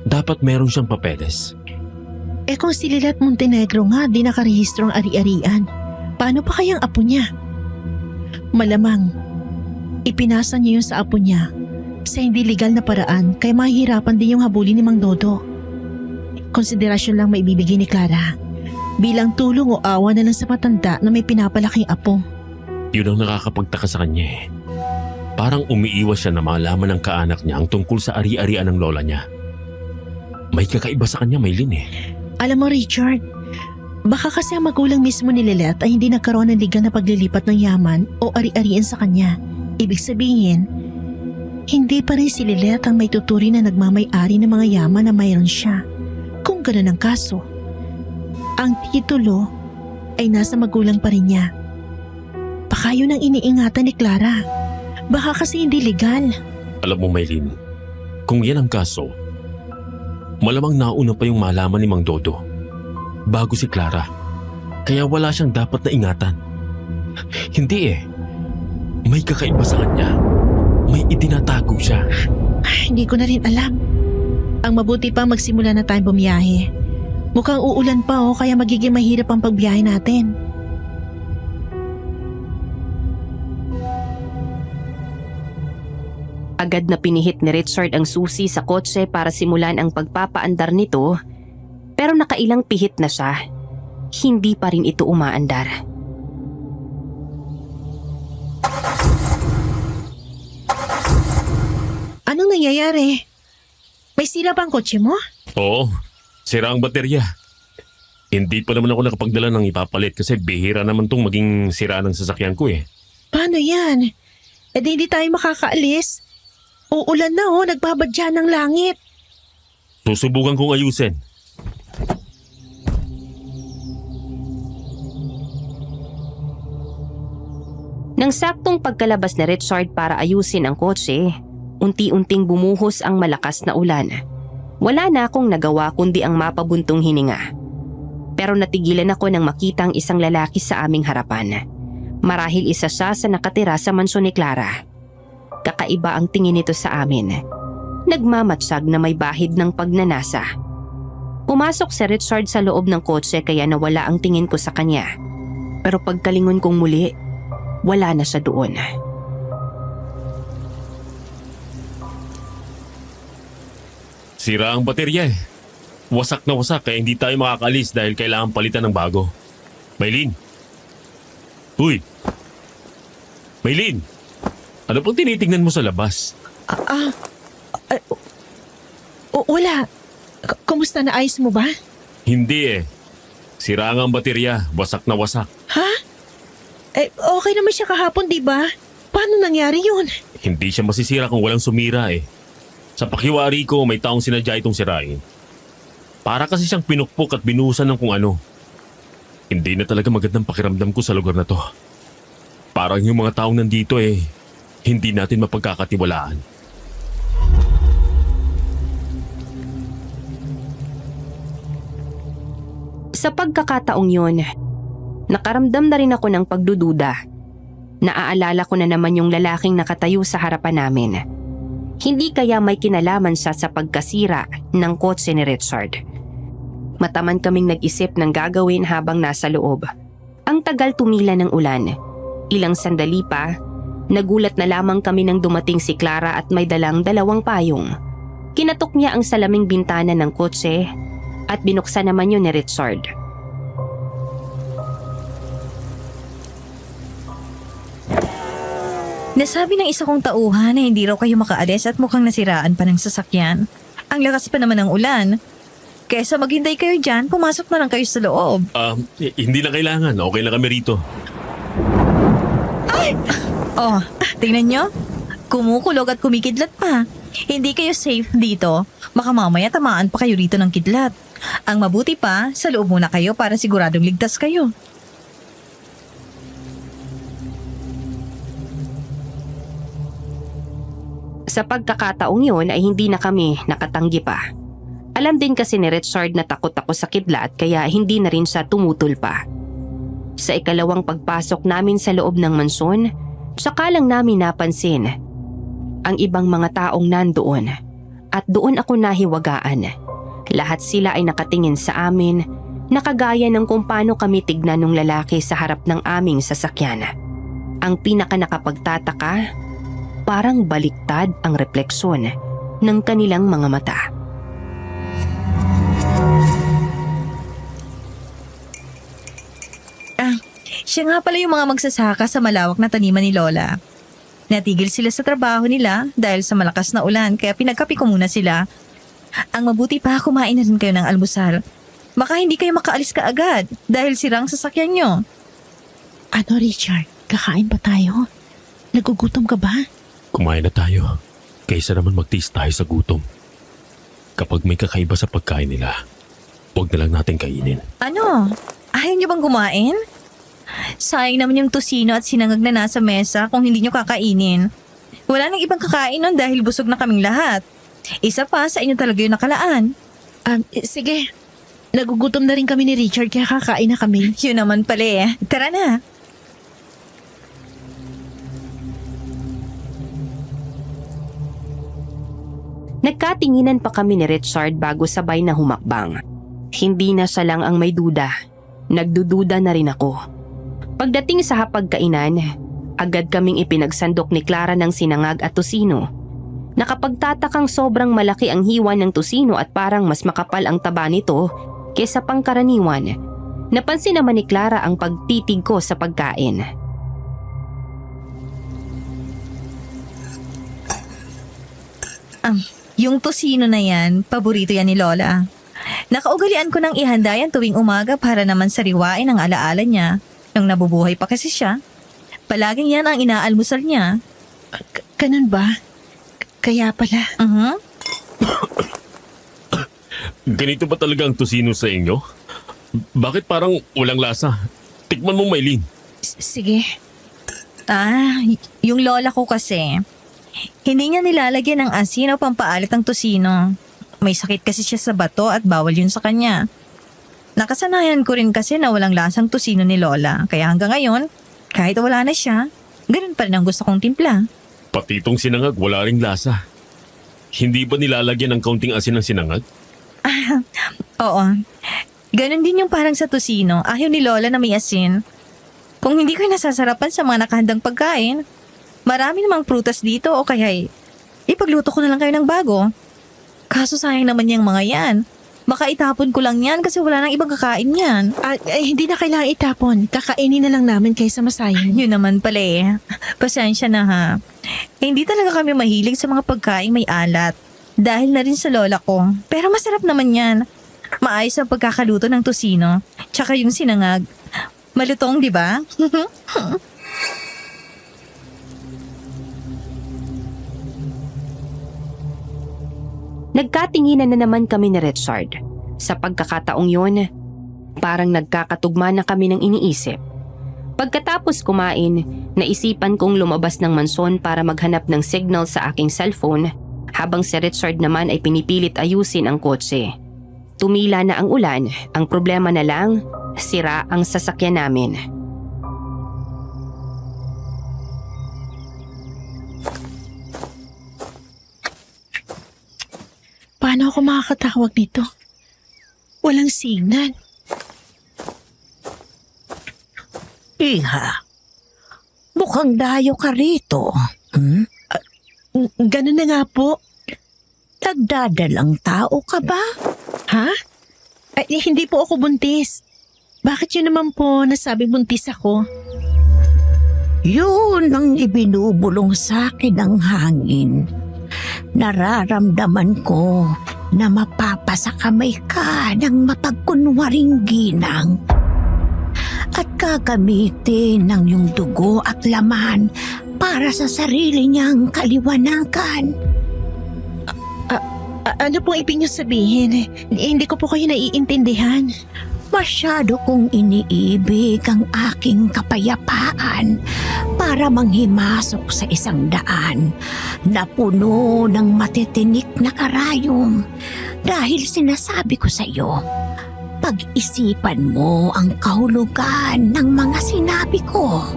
dapat meron siyang papeles. Eh kung si Lilet Montenegro nga di nakarehistro ang ari-arian, paano pa kayang apo niya? Malamang, ipinasa niya yun sa apo niya sa hindi legal na paraan kaya mahihirapan din yung habulin ni Mang Dodo. Konsiderasyon lang maibibigay ni Clara bilang tulong o awa na lang sa matanda na may pinapalaking apo. Yun ang nakakapagtaka sa kanya eh. Parang umiiwas siya na malaman ng kaanak niya ang tungkol sa ari-arian ng lola niya. May kakaiba sa kanya, Maylin eh. Alam mo Richard, baka kasi ang magulang mismo ni Lilet ay hindi nagkaroon ng legal na paglilipat ng yaman o ari-arian sa kanya. Ibig sabihin, hindi pa rin si Lilet ang may tuturi na nagmamay-ari ng mga yaman na mayroon siya. Kung ganun ang kaso, ang titulo ay nasa magulang pa rin niya. Baka yun ang iniingatan ni Clara. Baka kasi hindi legal. Alam mo, Maylin, kung yan ang kaso, malamang nauna pa yung malaman ni Mang Dodo bago si Clara. Kaya wala siyang dapat na ingatan. Hindi eh. May kakaiba sa kanya. May itinatago siya. Hindi ko na rin alam. Ang mabuti pa magsimula na tayong bumiyahe. Mukhang uulan pa kaya magiging mahirap ang pagbiyahe natin. Agad na pinihit ni Richard ang susi sa kotse para simulan ang pagpapaandar nito, pero nakailang pihit na siya. Hindi pa rin ito umaandar. Anong nangyayari? May sira ba ang kotse mo? Oo, sira ang baterya. Hindi pa naman ako nakapagdala ng ipapalit kasi bihira naman tong maging sira ng sasakyan ko eh. Paano yan? E di hindi tayo makakaalis. Uulan na nagbabadya ng langit. Susubukan kong ayusin. Nang saktong pagkalabas ni Richard para ayusin ang kotse, unti-unting bumuhos ang malakas na ulan. Wala na akong nagawa kundi ang mapabuntong hininga. Pero natigilan ako nang makita ang isang lalaki sa aming harapan. Marahil isa siya sa nakatira sa mansyon ni Clara. Kakaiba ang tingin nito sa amin. Nagmamatsyag na may bahid ng pagnanasa. Pumasok si Richard sa loob ng kotse kaya nawala ang tingin ko sa kanya. Pero pagkalingon kong muli, wala na siya doon. Sira ang baterya eh. Wasak na wasak kaya hindi tayo makakalis dahil kailangan palitan ng bago. Maylin! Uy! Maylin! Ano pang tinitingnan mo sa labas? Wala. Kumusta na ayos mo ba? Hindi eh. Sira nga ang baterya. Wasak na wasak. Ha? Okay naman siya kahapon, di ba? Paano nangyari yun? Hindi siya masisira kung walang sumira eh. Sa pakiwari ko, may taong sinadya itong sirain. Para kasi siyang pinukpok at binuhusan ng kung ano. Hindi na talaga magandang pakiramdam ko sa lugar na to. Parang yung mga taong nandito eh, hindi natin mapagkakatiwalaan. Sa pagkakataong yun, nakaramdam na rin ako ng pagdududa. Naaalala ko na naman yung lalaking nakatayo sa harapan namin. Hindi kaya may kinalaman siya sa pagkasira ng kotse ni Richard. Mataman kaming nag-isip ng gagawin habang nasa loob. Ang tagal tumila ng ulan. Ilang sandali pa, nagulat na lamang kami nang dumating si Clara at may dalang 2 payong. Kinatok niya ang salaming bintana ng kotse at binuksan naman yun ni Richard. Nasabi ng isa kong tauhan na hindi raw kayo makaalis at mukhang nasiraan pa ng sasakyan. Ang lakas pa naman ng ulan. Kesa maghintay kayo dyan, pumasok na lang kayo sa loob. Hindi na kailangan. Okay na kami rito. Oh, tingnan nyo. Kumukulog at kumikidlat pa. Hindi kayo safe dito. Baka mamaya tamaan pa kayo rito ng kidlat. Ang mabuti pa, sa loob muna kayo para siguradong ligtas kayo. Sa pagkakataong yun ay hindi na kami nakatanggi pa. Alam din kasi ni Richard na takot ako sa kidlat kaya hindi na rin siya tumutol pa. Sa ikalawang pagpasok namin sa loob ng mansyon, saka lang namin napansin ang ibang mga taong nandoon at doon ako nahiwagaan. Lahat sila ay nakatingin sa amin, nakagaya ng kung paano kami tignan ng lalaki sa harap ng aming sasakyan. Ang pinaka nakapagtataka, parang baliktad ang refleksyon ng kanilang mga mata. Siya nga pala yung mga magsasaka sa malawak na taniman ni Lola. Natigil sila sa trabaho nila dahil sa malakas na ulan kaya pinagkapi ko muna sila. Ang mabuti pa, kumain na rin kayo ng almusal. Baka hindi kayo makaalis kaagad dahil sirang sasakyan nyo. Ano, Richard? Kakain ba tayo? Nagugutom ka ba? Kumain na tayo. Kaysa naman magtiis tayo sa gutom. Kapag may kakaiba sa pagkain nila, huwag na lang natin kainin. Ano? Ayaw nyo bang kumain? Sayang naman yung tosino at sinangag na nasa mesa kung hindi nyo kakainin. Wala nang ibang kakain nun dahil busog na kaming lahat. Isa pa, sa inyo talaga yung nakalaan. Sige. Nagugutom na rin kami ni Richard kaya kakain na kami. Yun naman pala eh. Tara na. Nagkatinginan pa kami ni Richard bago sabay na humakbang. Hindi na siya lang ang may duda. Nagdududa na rin ako. Pagdating sa hapagkainan, agad kaming ipinagsandok ni Clara ng sinangag at tosino. Nakapagtatakang sobrang malaki ang hiwa ng tosino at parang mas makapal ang taba nito kaysa pangkaraniwan. Napansin naman ni Clara ang pagtitig ko sa pagkain. Yung tosino na yan, paborito yan ni Lola. Nakaugalian ko nang ihanda yan tuwing umaga para naman sariwain ang alaala niya. Nung nabubuhay pa kasi siya, palaging yan ang inaalmusal niya. Ganun ba? Kaya pala. Ganito ba talaga ang tosino sa inyo? Bakit parang walang lasa? Tikman mo, Maylin. Sige. Yung lola ko kasi, hindi niya nilalagyan ng asin o pampaalat ang tosino. May sakit kasi siya sa bato at bawal yun sa kanya. Nakasanayan ko rin kasi na walang lasang tosino ni Lola. Kaya hanggang ngayon, kahit wala na siya, ganun pa rin ang gusto kong timpla. Pati itong sinangag, wala ring lasa. Hindi ba nilalagyan ng kaunting asin ng sinangag? Oo. Ganun din yung parang sa tosino. Ayaw ni Lola na may asin. Kung hindi kayo nasasarapan sa mga nakahandang pagkain, marami namang prutas dito o kaya ipagluto ko na lang kayo ng bago. Kaso sayang naman yung mga yan. Baka itapon ko lang yan kasi wala nang ibang kakain yan. Hindi na kailangan itapon. Kakainin na lang namin kaysa masayang. Yun naman pala eh. Pasensya na ha. Hindi talaga kami mahilig sa mga pagkain may alat. Dahil na rin sa lola ko. Pero masarap naman yan. Maayos ang pagkakaluto ng tosino. Tsaka yung sinangag. Malutong, di ba? Nagkatinginan na naman kami ni Richard. Sa pagkakataong yun, parang nagkakatugma na kami ng iniisip. Pagkatapos kumain, naisipan kong lumabas ng manson para maghanap ng signal sa aking cellphone habang si Richard naman ay pinipilit ayusin ang kotse. tumila na ang ulan, ang problema na lang, sira ang sasakyan namin. Paano ako makakatawag nito? Walang signal. Iha, mukhang dayo ka rito. Ganun na nga po. Nagdadalang tao ka ba? Ha? Ay, hindi po ako buntis. Bakit yun naman po nasabi buntis ako? Yun ang ibinubulong sa akin ng hangin. Nararamdaman ko na mapapasakamay ka ng mapagkunwaring ginang at gagamitin ng iyong dugo at laman para sa sarili niyang kaliwanagan. Ano pong ibig niyo sabihin? Hindi ko po kayo naiintindihan. Masyado kong iniibig ang aking kapayapaan para manghimasok sa isang daan na puno ng matitinik na karayom. Dahil sinasabi ko sa iyo, pag-isipan mo ang kahulugan ng mga sinabi ko.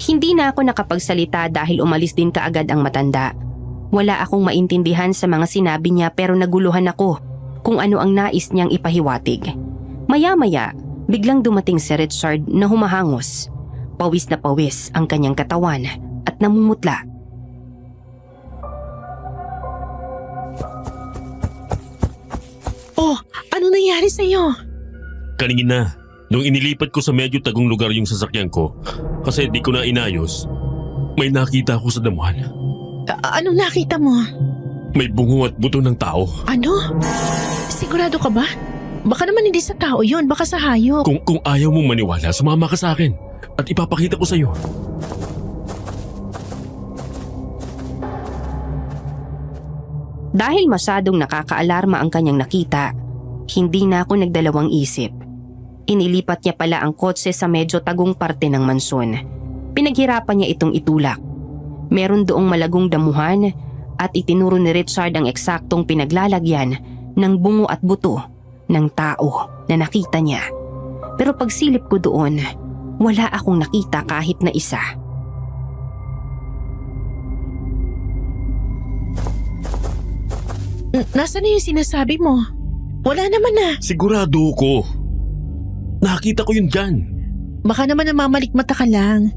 Hindi na ako nakapagsalita dahil umalis din kaagad ang matanda. Wala akong maintindihan sa mga sinabi niya pero naguluhan ako kung ano ang nais niyang ipahiwatig. Maya-maya, biglang dumating si Richard na humahangos. Pawis na pawis ang kanyang katawan at namumutla. Oh, ano nangyari sa'yo? Kanina, nung inilipat ko sa medyo tagong lugar yung sasakyan ko, kasi di ko na inayos, may nakita ako sa damuhan. Anong nakita mo? May bungo at buto ng tao. Ano? Sigurado ka ba? Baka naman hindi sa tao yun, baka sa hayop. Kung ayaw mong maniwala, sumama ka sa akin at ipapakita ko sa iyo. Dahil masyadong nakakaalarma ang kanyang nakita, hindi na ako nagdalawang isip. Inilipat niya pala ang kotse sa medyo tagong parte ng mansyon. Pinaghirapan niya itong itulak. Meron doong malagong damuhan at itinuro ni Richard ang eksaktong pinaglalagyan ng bungo at buto ng tao na nakita niya. Pero pagsilip ko doon, wala akong nakita kahit na isa. Nasaan na yung sinasabi mo? Wala naman na. Sigurado ko. Nakita ko yun dyan. Baka naman namamalikmata ka lang.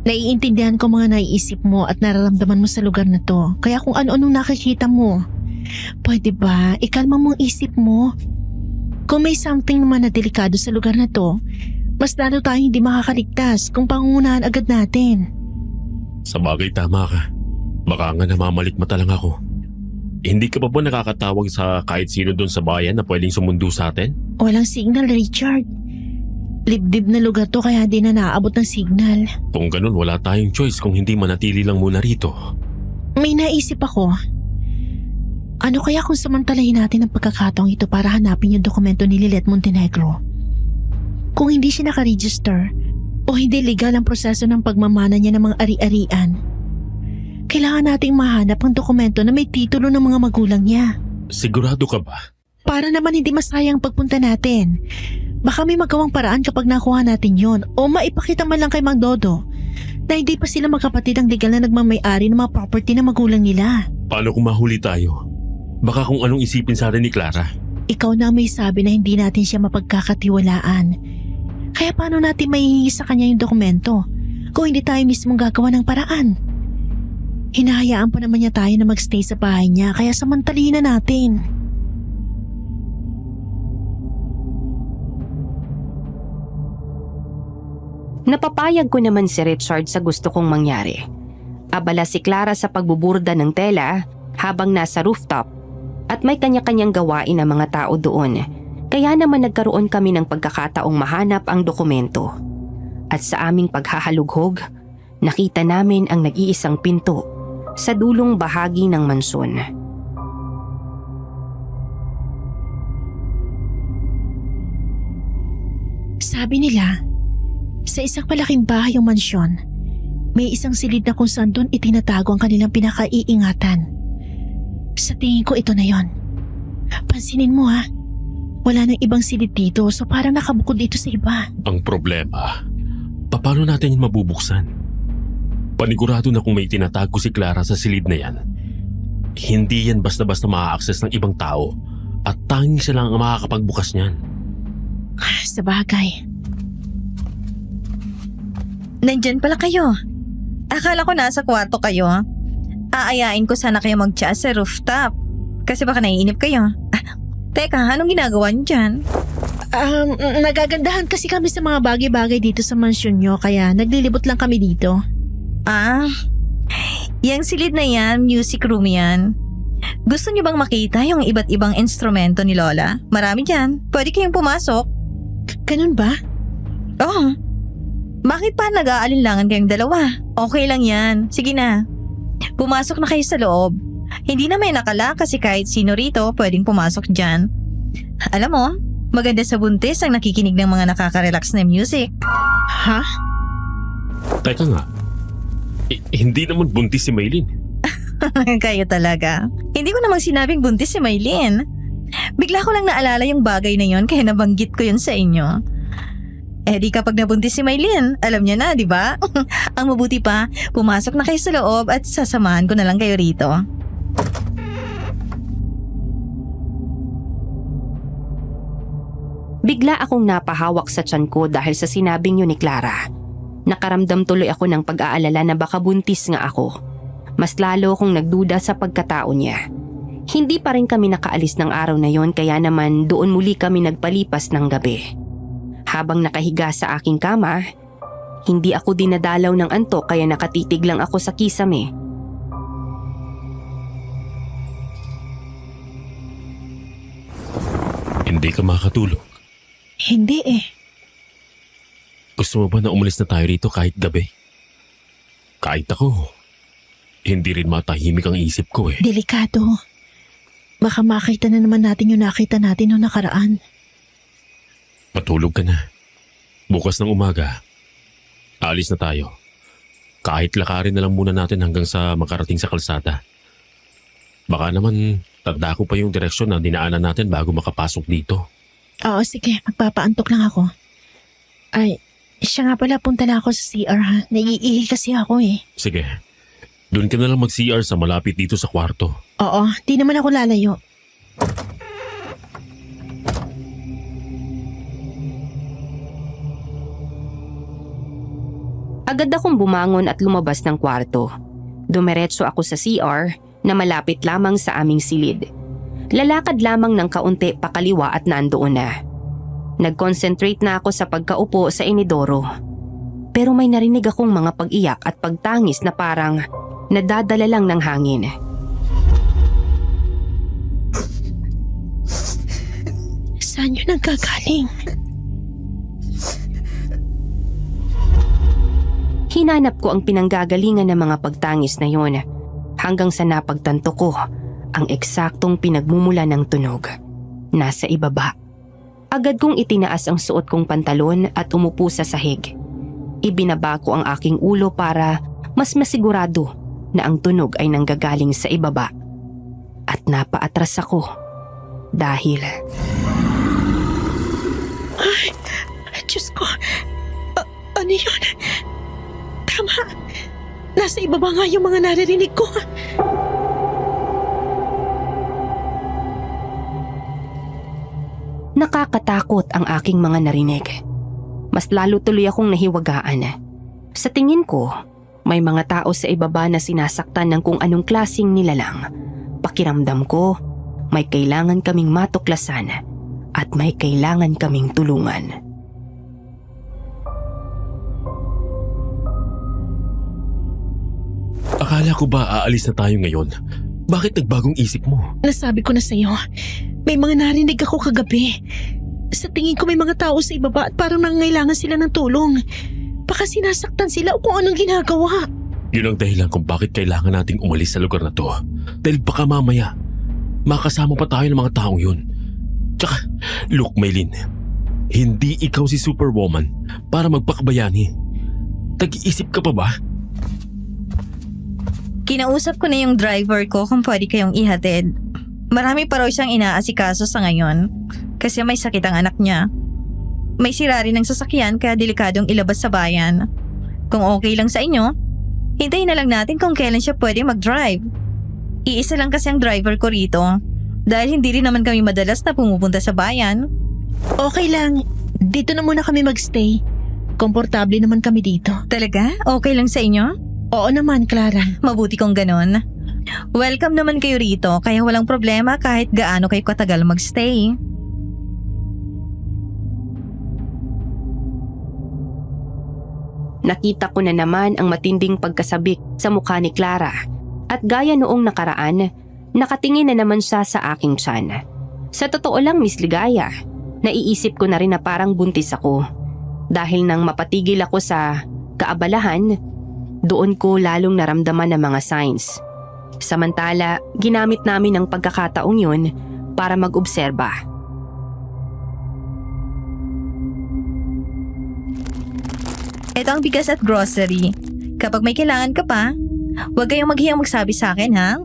Naiintindihan ko mga naiisip mo at nararamdaman mo sa lugar na to. Kaya kung ano-anong nakikita mo, pwede ba ikalma mo ang isip mo? Kung may something naman na delikado sa lugar na to, mas lalo tayong hindi makakaligtas kung pangungunahan agad natin. Sa bagay, tama ka. Baka nga namamalikmata lang ako. Hindi ka pa ba nakakatawag sa kahit sino doon sa bayan na pwedeng sumundo sa atin? Walang signal, Richard. Libdib na lugar to kaya di na naaabot ng signal. Kung ganun, wala tayong choice kung hindi manatili lang muna rito. May naisip ako. Ano kaya kung samantalahin natin ang pagkakataong ito para hanapin yung dokumento ni Lilet Montenegro? Kung hindi siya nakaregister o hindi legal ang proseso ng pagmamana niya ng mga ari-arian, kailangan nating mahanap ang dokumento na may titulo ng mga magulang niya. Sigurado ka ba? Para naman hindi masayang pagpunta natin. Baka may magawang paraan kapag nakuha natin yon o maipakita man lang kay Mang Dodo na hindi pa sila magkapatid ang legal na nagmamay-ari ng mga property ng magulang nila. Paano kung mahuli tayo? Baka kung anong isipin sa atin ni Clara. Ikaw na may sabi na hindi natin siya mapagkakatiwalaan. Kaya paano natin maihingi sa kanya yung dokumento kung hindi tayo mismong gagawa ng paraan? Hinahayaan pa naman niya tayo na magstay sa bahay niya kaya samantalihin na natin. Napapayag ko naman si Richard sa gusto kong mangyari. Abala si Clara sa pagbuburda ng tela habang nasa rooftop at may kanya-kanyang gawain ang mga tao doon. Kaya naman nagkaroon kami ng pagkakataong mahanap ang dokumento. At sa aming paghahalughog, nakita namin ang nag-iisang pinto sa dulong bahagi ng mansyon. Sabi nila, sa isang malaking bahay o mansyon, May isang silid na kung saan doon itinatago ang kanilang pinakaiingatan. Sa tingin ko ito na yon. Pansinin mo ha, wala nang ibang silid dito so parang nakabukod dito sa iba. Ang problema, paano natin yan mabubuksan? Panigurado na kung may tinatago si Clara sa silid na yan, hindi yan basta-basta maa-access ng ibang tao at tanging siya lang ang makakapagbukas niyan. Sa bagay. Nandyan pala kayo. Akala ko nasa kwarto kayo. Aayain ko sana kayo mag-chat sa rooftop. Kasi baka naiinip kayo. Teka, anong ginagawa niyo dyan? Nagagandahan kasi kami sa mga bagay-bagay dito sa mansyon nyo kaya naglilibot lang kami dito. Yang silid na yan, music room yan. Gusto niyo bang makita yung iba't ibang instrumento ni Lola? Marami dyan. Pwede kayong pumasok. Ganun ba? Oo. Bakit pa nag-aalinlangan kayong dalawa? Okay lang yan. Sige na. Pumasok na kayo sa loob. Hindi na may nakala kasi kahit sino rito pwedeng pumasok dyan. Alam mo, maganda sa buntis ang nakikinig ng mga nakaka-relax na music. Ha? Teka nga, hindi naman buntis si Maylin. Kayo talaga. Hindi ko namang sinabing buntis si Maylin. Bigla ko lang naalala yung bagay na yon kaya nabanggit ko yun sa inyo. Di kapag nabuntis si Maylin, alam niya na, di ba? Ang mabuti pa, pumasok na kayo sa loob at sasamahan ko na lang kayo rito. Bigla akong napahawak sa tiyan ko dahil sa sinabing yun ni Clara. Nakaramdam tuloy ako ng pag-aalala na baka buntis nga ako. Mas lalo akong nagduda sa pagkatao niya. Hindi pa rin kami nakaalis ng araw na yon kaya naman doon muli kami nagpalipas ng gabi. Habang nakahiga sa aking kama, hindi ako dinadalaw ng antok kaya nakatitig lang ako sa kisame. Hindi ka makatulog. Hindi eh. Gusto mo ba na umalis na tayo rito kahit gabi? Kahit ako, hindi rin matahimik ang isip ko eh. Delikado. Baka makita na naman natin yung nakita natin noong nakaraan. Matulog ka na. Bukas ng umaga, alis na tayo. Kahit lakarin na lang muna natin hanggang sa makarating sa kalsada. Baka naman tanda ko pa yung direksyon na dinaanan natin bago makapasok dito. Oo, sige. Magpapaantok lang ako. Ay, siya nga pala, punta na ako sa CR ha. Naiihi kasi ako eh. Sige, doon ka na lang mag-CR sa malapit dito sa kwarto. Oo, di naman ako lalayo. Agad akong bumangon at lumabas ng kwarto. Dumiretso ako sa CR na malapit lamang sa aming silid. Lalakad lamang ng kaunti pakaliwa at nandoon na. Nag-concentrate na ako sa pagkaupo sa inidoro. Pero may narinig akong mga pag-iyak at pagtangis na parang nadadala lang ng hangin. Saan yun nagkagaling? Hinanap ko ang pinanggagalingan ng mga pagtangis na yon hanggang sa napagtanto ko ang eksaktong pinagmumula ng tunog. Nasa ibaba. Agad kong itinaas ang suot kong pantalon at umupo sa sahig. Ibinaba ko ang aking ulo para mas masigurado na ang tunog ay nanggagaling sa ibaba. At napaatras ako dahil... Ay, Diyos ko. Ano yun? Tama. Nasa ibaba nga yung mga naririnig ko. Nakakatakot ang aking mga narinig. Mas lalo tuloy akong nahiwagaan. Sa tingin ko, may mga tao sa ibaba na sinasaktan ng kung anong klaseng nilalang. Pakiramdam ko, may kailangan kaming matuklasan at may kailangan kaming tulungan. Akala ko ba aalis na tayo ngayon? Bakit nagbagong isip mo? Nasabi ko na sa'yo, may mga narinig ako kagabi. Sa tingin ko may mga tao sa ibaba at parang nangangailangan sila ng tulong. Baka sinasaktan sila o kung anong ginagawa. Yun ang dahilan kung bakit kailangan nating umalis sa lugar na to. Dahil baka mamaya, makasama pa tayo ng mga taong yun. Tsaka, look Maylin, hindi ikaw si Superwoman para magpakabayani. Tag-iisip ka pa ba? Kinausap ko na yung driver ko kung pwede kayong ihatid. Marami pa raw siyang inaasikaso sa ngayon kasi may sakit ang anak niya. May sira rin ng sasakyan kaya delikadong ilabas sa bayan. Kung okay lang sa inyo, hintayin na lang natin kung kailan siya pwede mag-drive. Iisa lang kasi ang driver ko rito dahil hindi rin naman kami madalas na pumupunta sa bayan. Okay lang. Dito na muna kami magstay. Komportable naman kami dito. Talaga? Okay lang sa inyo? Oo naman, Clara. Mabuti kung ganon. Welcome naman kayo rito kaya walang problema kahit gaano kayo katagal magstay. Nakita ko na naman ang matinding pagkasabik sa mukha ni Clara at gaya noong nakaraan, nakatingin na naman siya sa aking tiyan. Sa totoo lang, Miss Ligaya, naiisip ko na rin na parang buntis ako. Dahil nang mapatigil ako sa kaabalahan, doon ko lalong naramdaman ang mga signs. Samantala, ginamit namin ang pagkakataong yun para mag-obserba. Ito ang bigas at grocery. Kapag may kailangan ka pa, huwag kayong maghiyang magsabi sa akin, ha?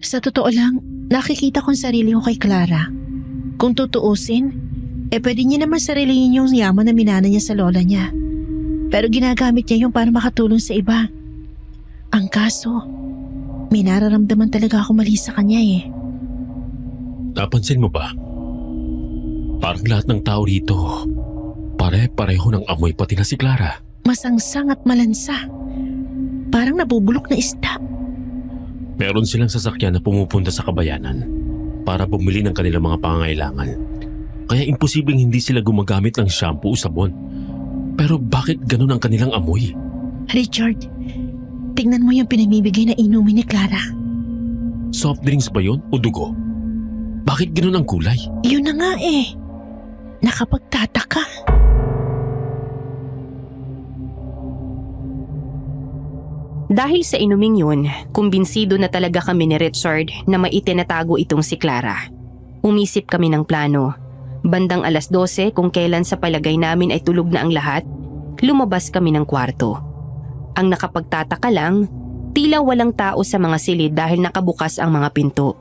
Sa totoo lang, nakikita kong sarili ko kay Clara. Kung tutuusin, pwede niya naman sarilihin yung yaman na minana niya sa lola niya. Pero ginagamit niya yung para makatulong sa iba. Ang kaso, may nararamdaman talaga ako mali sa kanya eh. Napansin mo ba? Parang lahat ng tao rito, pare-pareho ng amoy pati na si Clara. Masangsang at malansa. Parang nabubulok na isda. Meron silang sasakyan na pumupunta sa kabayanan para bumili ng kanilang mga pangangailangan. Kaya imposibleng hindi sila gumagamit ng shampoo o sabon. Pero bakit ganun ang kanilang amoy? Richard, tingnan mo yung pinamimigay na inumin ni Clara. Soft drinks ba yun o dugo? Bakit ganun ang kulay? Yun na nga eh. Nakapagtataka. Dahil sa inuming yun, kumbinsido na talaga kami ni Richard na maitinatago itong si Clara. Umisip kami ng plano. Bandang 12:00 kung kailan sa palagay namin ay tulog na ang lahat, lumabas kami ng kwarto. Ang nakapagtataka lang, tila walang tao sa mga silid dahil nakabukas ang mga pinto.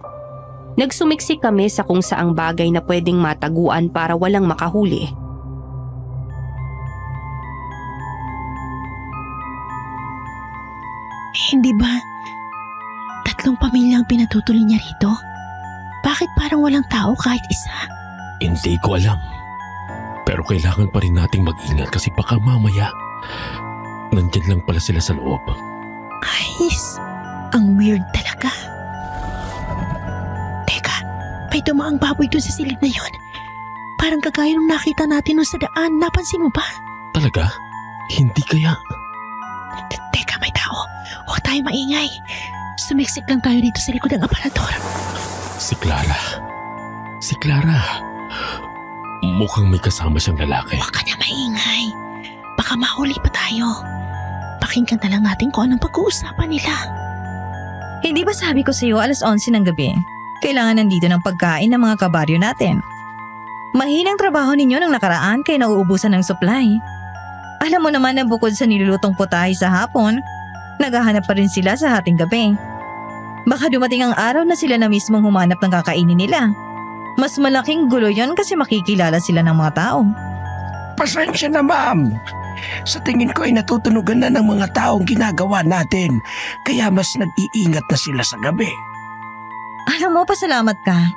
Nagsumiksik kami sa kung saang bagay na pwedeng mataguan para walang makahuli. Hindi ba 3 pamilya ang pinatutuloy niya rito? Bakit parang walang tao kahit isa? Hindi ko alam. Pero kailangan pa rin nating mag-ingat kasi baka mamaya nandyan lang pala sila sa loob. Ayos, ang weird talaga. Teka, may dumaang baboy dun sa silid na yon. Parang kagaya nung nakita natin nung sa daan. Napansin mo ba? Talaga? Hindi kaya? Teka, may tao. Huwag tayo maingay. Sumiksik lang tayo dito sa likod ng aparador. Si Clara. Si Clara. Mukhang may kasama siyang lalaki. Huwag ka na maingay. Baka mahuli pa tayo. Pakinggan na lang natin kung anong pag-uusapan nila. Hindi ba sabi ko sa iyo 11:00 ng gabi? Kailangan nandito ng pagkain ng mga kabaryo natin. Mahinang trabaho ninyo nang nakaraan kaya nauubusan ng supply. Alam mo naman na bukod sa nilulutong putahe sa hapon, naghahanap pa rin sila sa hating gabi. Baka dumating ang araw na sila na mismong humanap ng kakainin nila. Mas malaking gulo yon kasi makikilala sila ng mga tao. Pasensya na, ma'am. Sa tingin ko ay natutunugan na ng mga taong ginagawa natin, kaya mas nag-iingat na sila sa gabi. Alam mo, pasalamat ka.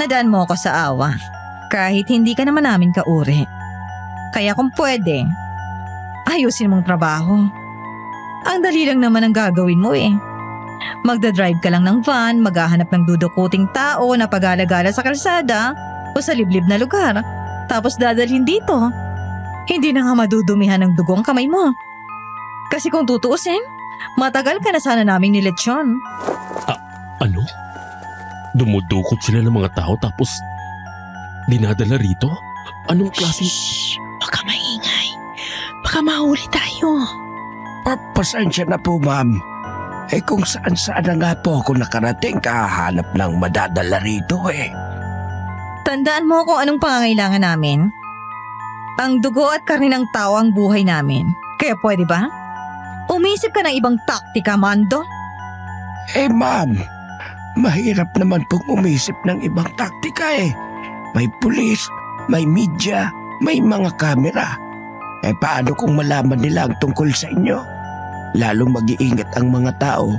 Nadaan mo ako sa awa. Kahit hindi ka naman namin kauri. Kaya kung pwede, ayusin mong trabaho. Ang dali lang naman ang gagawin mo eh. Magdadrive ka lang ng van, maghahanap ng dudukuting tao na pag-alagala sa kalsada o sa liblib na lugar. Tapos dadalhin dito. Hindi na nga madudumihan ng dugo ang kamay mo. Kasi kung tutuusin, matagal ka na sana naming niletsyon. Ano? Dumudukot sila ng mga tao tapos dinadala rito? Anong klaseng... Shhh! Huwag ka maingay. Baka mahuli tayo. Pasensya na po, ma'am. Kung saan-saan na nga po ako nakarating, kahanap ng madadala rito eh. Tandaan mo kung anong pangangailangan namin. Ang dugo at karne ng tao ang buhay namin. Kaya pwede ba? Umisip ka ng ibang taktika, Mando. Eh ma'am, mahirap naman pong umisip ng ibang taktika eh. May pulis, may media, may mga kamera. Eh paano kung malaman nila ang tungkol sa inyo? Lalong mag-iingat ang mga tao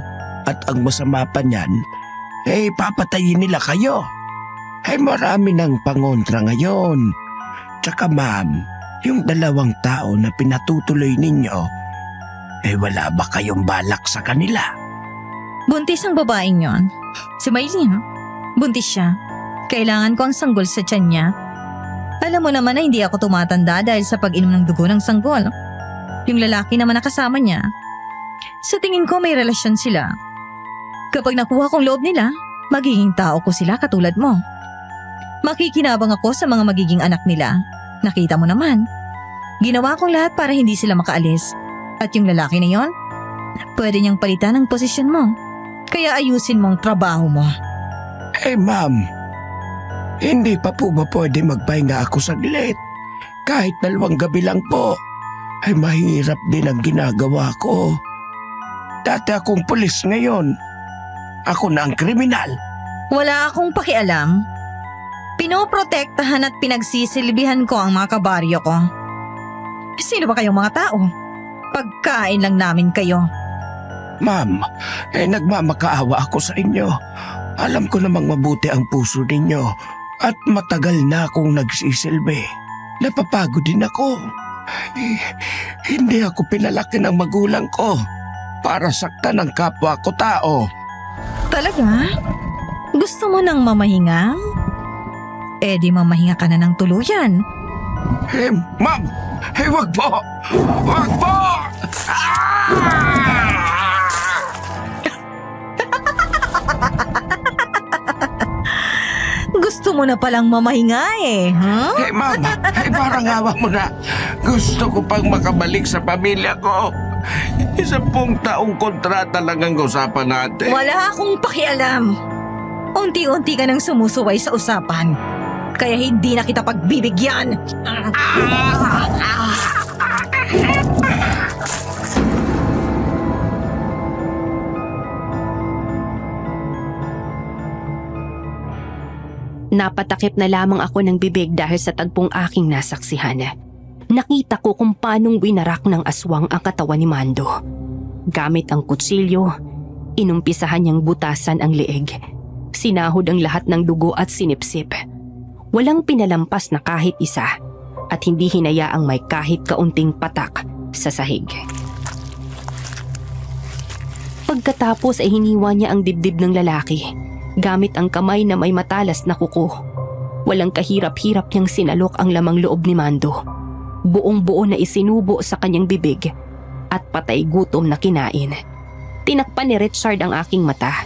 at ang masama pa niyan, eh papatayin nila kayo. Eh marami ng pangontra ngayon. Tsaka ma'am, yung 2 tao na pinatutuloy ninyo, eh wala ba kayong balak sa kanila? Buntis ang babaeng yon. Si Maylin, buntis siya. Kailangan ko ang sanggol sa tiyan niya. Alam mo naman na hindi ako tumatanda dahil sa pag-inom ng dugo ng sanggol. Yung lalaki naman nakasama niya. Sa tingin ko may relasyon sila. Kapag nakuha kong loob nila, magiging tao ko sila katulad mo. Makikinabang ako sa mga magiging anak nila. Nakita mo naman. Ginawa kong lahat para hindi sila makaalis. At yung lalaki na yon, pwede niyang palitan ang posisyon mo. Kaya ayusin mo ang trabaho mo. Eh ma'am, hindi pa po ba pwede magpahinga ako saglit? Kahit 2 gabi lang po. Ay mahirap din ang ginagawa ko. Dati akong pulis ngayon. Ako na ang kriminal. Wala akong pakialam. Pinoprotektahan at pinagsisilbihan ko ang mga kabaryo ko. Sino ba kayong mga tao? Pagkain lang namin kayo. Ma'am, nagmamakaawa ako sa inyo. Alam ko namang mabuti ang puso ninyo at matagal na akong nagsisilbi. Napapagod din ako. Hindi ako pinalaki ng magulang ko para saktan ang kapwa ko tao. Talaga? Gusto mo nang mamahinga? Eh di mamahinga ka na ng tuluyan. Ma'am! Wag po! Wag po! Gusto mo na palang mamahinga eh, huh? Ma'am, parang awa mo na. Gusto ko pang makabalik sa pamilya ko. 10 taong kontrata lang ang usapan natin. Wala akong pakialam. Unti-unti ka nang sumusuway sa usapan. Kaya hindi na kita pagbibigyan. Napatakip na lamang ako ng bibig dahil sa tagpong aking nasaksihan. Nakita ko kung paanong winarak ng aswang ang katawan ni Mando. Gamit ang kutsilyo, inumpisahan niyang butasan ang leeg. Sinahod ang lahat ng dugo at sinipsip. Walang pinalampas na kahit isa at hindi hinayaang may kahit kaunting patak sa sahig. Pagkatapos ay hiniwa niya ang dibdib ng lalaki gamit ang kamay na may matalas na kuko. Walang kahirap-hirap niyang sinalok ang lamang loob ni Mando. Buong-buo na isinubo sa kanyang bibig at patay gutom na kinain. Tinakpan ni Richard ang aking mata.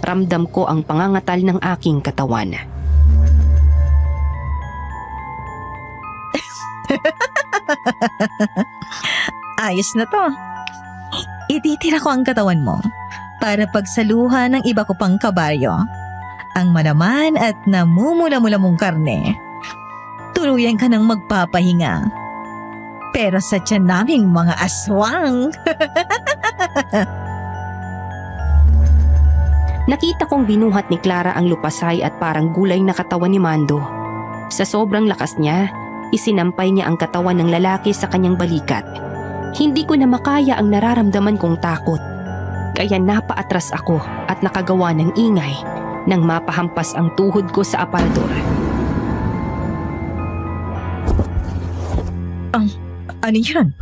Ramdam ko ang pangangatal ng aking katawan. Ayos na to. Ititira ko ang katawan mo para pagsaluhan ng iba ko pang kabaryo. Ang malaman at namumula-mula mong karne. Tuluyan ka ng magpapahinga. Pero sa tiyan naming mga aswang. Nakita kong binuhat ni Clara ang lupasay at parang gulay na katawan ni Mando. Sa sobrang lakas niya, isinampay niya ang katawan ng lalaki sa kanyang balikat. Hindi ko na makaya ang nararamdaman kong takot. Kaya napaatras ako at nakagawa ng ingay nang mapahampas ang tuhod ko sa aparador. Ano yan?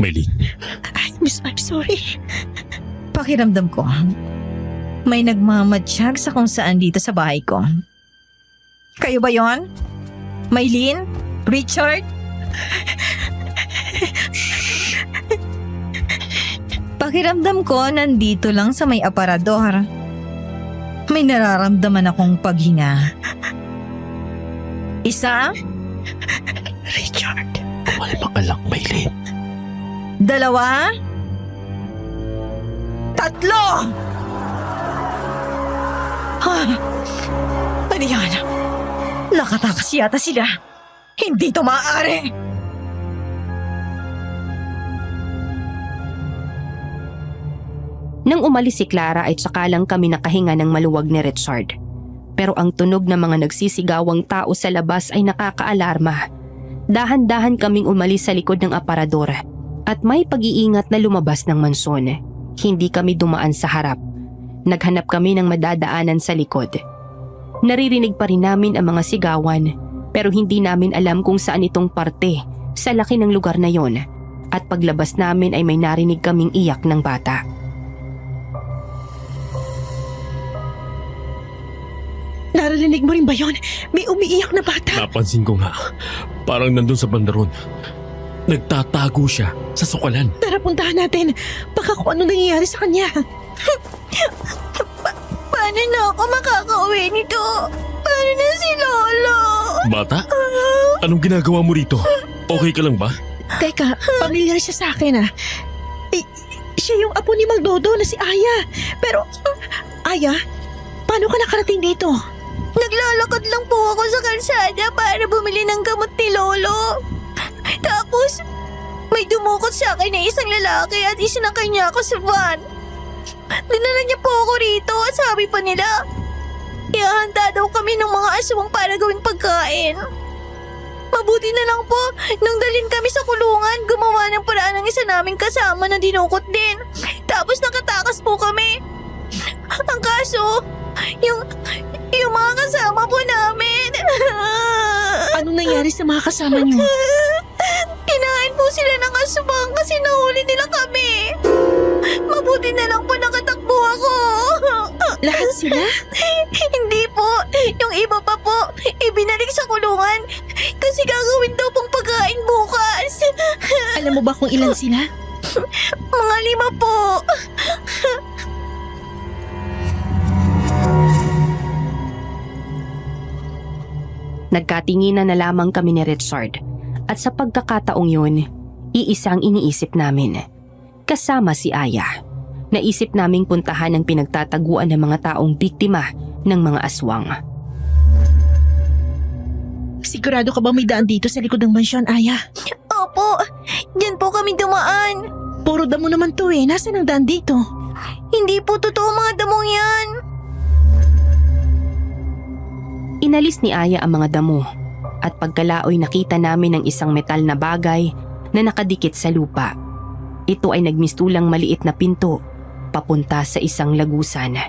Maylin, I'm sorry. Pakiramdam ko, may nagmamatsyag sa kung saan dito sa bahay ko. Kayo ba yon? Maylin? Richard? Pakiramdam ko nandito lang sa may aparador. May nararamdaman akong paghinga. Isa? Richard. kumalma ka lang, Maylin. 2? 3! Ano yan? Nakatakas yata sila. Hindi to maaari. Nang umalis si Clara ay tsaka lang kami nakahinga ng maluwag ni Richard. Pero ang tunog ng mga nagsisigawang tao sa labas ay nakakaalarma. Dahan-dahan kaming umalis sa likod ng aparador at may pag-iingat na lumabas ng mansyon. Hindi kami dumaan sa harap. Naghanap kami ng madadaanan sa likod. Naririnig pa rin namin ang mga sigawan pero hindi namin alam kung saan itong parte sa laki ng lugar na yon. At paglabas namin ay may narinig kaming iyak ng bata. Naririnig mo rin ba yon? May umiiyak na bata. Napansin ko nga. Parang nandun sa bandaron. Nagtatago siya sa sukalan. Tara, puntahan natin. Baka kung ano nangyayari sa kanya. Paano na ako makakauwi nito? Paano na si Lolo? Bata? Anong ginagawa mo rito? Okay ka lang ba? Teka, pamilyar siya sa akin siya yung apo ni Magdodo na si Aya. Pero, Aya, paano ka nakarating dito? Naglalakad lang po ako sa kalsada para bumili ng gamot ni Lolo. Tapos, may dumukot sa akin na isang lalaki at isinakay niya ako sa van. Dinala niya po ako rito at sabi pa nila, ihahanda daw kami ng mga aswang para gawing pagkain. Mabuti na lang po, nang dalhin kami sa kulungan, gumawa ng paraan ng isa naming kasama na dinukot din. Tapos nakatakas po kami. Ang kaso, yung mga kasama po namin. Anong nangyari sa mga kasama niyo? Kinain po sila ng aswang kasi nahuli nila kami. Mabuti na lang po nakatakbo ako. Lahat sila? Hindi po. Yung iba pa po, ibinalik sa kulungan kasi gagawin daw pong pagkain bukas. Alam mo ba kung ilan sila? Mga 5 po. Nagkatinginan na lamang kami ni Richard at sa pagkakataong yun, iisang iniisip namin. Kasama si Aya. Naisip naming puntahan ang pinagtataguan ng mga taong biktima ng mga aswang. Sigurado ka ba may daan dito sa likod ng mansyon, Aya? Opo, diyan po kami dumaan. Puro damo naman to Nasaan ang daan dito? Hindi po totoo mga damong yan. Inalis ni Aya ang mga damo at pagkalaoy nakita namin ang isang metal na bagay na nakadikit sa lupa. Ito ay nagmistulang maliit na pinto papunta sa isang lagusan.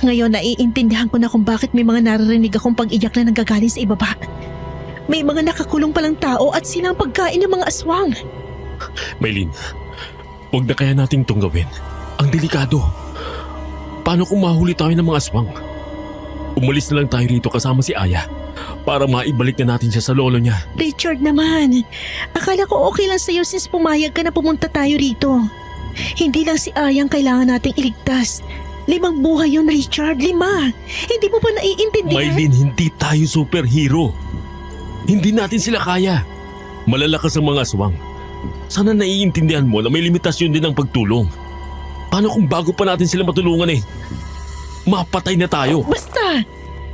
Ngayon naiintindihan ko na kung bakit may mga naririnig akong pag-iyak na nanggagaling sa ibaba. May mga nakakulong palang tao at sila ang pagkain ng mga aswang. Maylin, huwag na kaya nating itong gawin. Ang delikado. Paano kung mahuli tayo ng mga aswang? Umalis na lang tayo rito kasama si Aya para maibalik na natin siya sa lolo niya. Richard naman, akala ko okay lang sa'yo since pumayag ka na pumunta tayo rito. Hindi lang si Aya ang kailangan nating iligtas. 5 buhay yun, Richard. 5. Hindi mo ba naiintindihan? Maylin, hindi tayo superhero. Hindi natin sila kaya. Malalakas ang mga aswang. Sana naiintindihan mo na may limitasyon din ang pagtulong. Paano kung bago pa natin sila matulungan mapatay na tayo? Basta!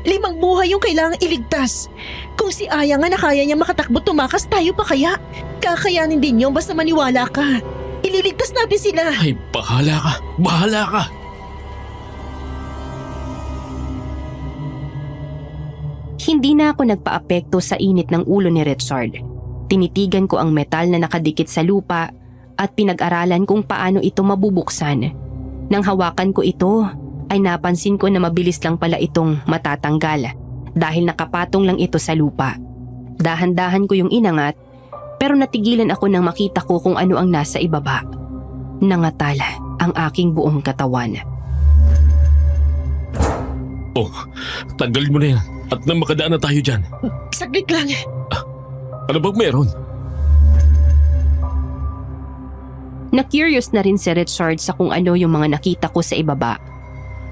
5 buhay yung kailangang iligtas. Kung si Aya nga na kaya niya makatakbo tumakas, tayo pa kaya? Kakayanin din yun basta maniwala ka. Ililigtas natin sila. Ay, bahala ka. Bahala ka. Hindi na ako nagpaapekto sa init ng ulo ni Richard. Tinitigan ko ang metal na nakadikit sa lupa at pinag-aralan kung paano ito mabubuksan. Nang hawakan ko ito, ay napansin ko na mabilis lang pala itong matatanggal dahil nakapatong lang ito sa lupa. Dahan-dahan ko yung inangat pero natigilan ako nang makita ko kung ano ang nasa ibaba. Nangatal ang aking buong katawan. Oh, tanggalin mo na yan at nang makadaan na tayo dyan. Saglit lang. Ano bang meron? Na-curious na rin si Richard sa kung ano yung mga nakita ko sa ibaba.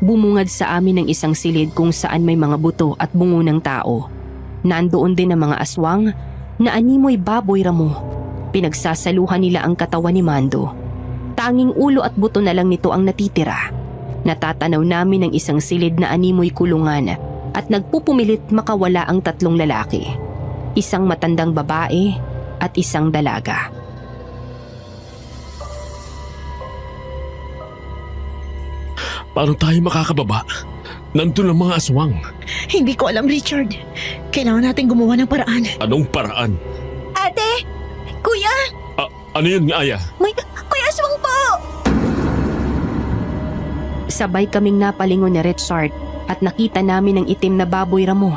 Bumungad sa amin ng isang silid kung saan may mga buto at bungo ng tao. Nandoon din ang mga aswang na animoy baboy ramo. Pinagsasaluhan nila ang katawan ni Mando. Tanging ulo at buto na lang nito ang natitira. Natatanaw namin ang isang silid na animoy kulungan at nagpupumilit makawala ang 3 lalaki. Isang matandang babae at isang dalaga. Paano tayo makakababa? Nandun ang mga aswang. Hindi ko alam, Richard. Kailangan natin gumawa ng paraan. Anong paraan? Ate! Kuya! Ano yun, Aya? May aswang po! Sabay kaming napalingon ni Richard at nakita namin ang itim na baboy ramo.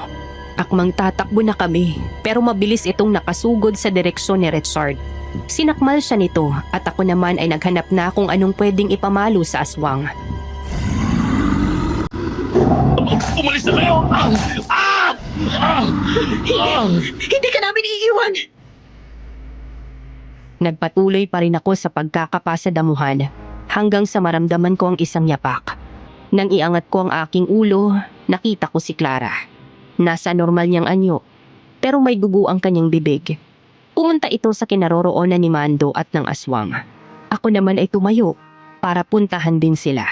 Akmang tatakbo na kami pero mabilis itong nakasugod sa direksyon ni Richard. Sinakmal siya nito at ako naman ay naghanap na kung anong pwedeng ipamalo sa aswang. Umalis na kayo! Hindi ka namin iiwan! Nagpatuloy pa rin ako sa pagkakapasadamuhan hanggang sa maramdaman ko ang isang yapak. Nang iangat ko ang aking ulo, nakita ko si Clara. Nasa normal niyang anyo, pero may dugo ang kanyang bibig. Pumunta ito sa kinaroroonan ni Mando at ng aswang. Ako naman ay tumayo para puntahan din sila.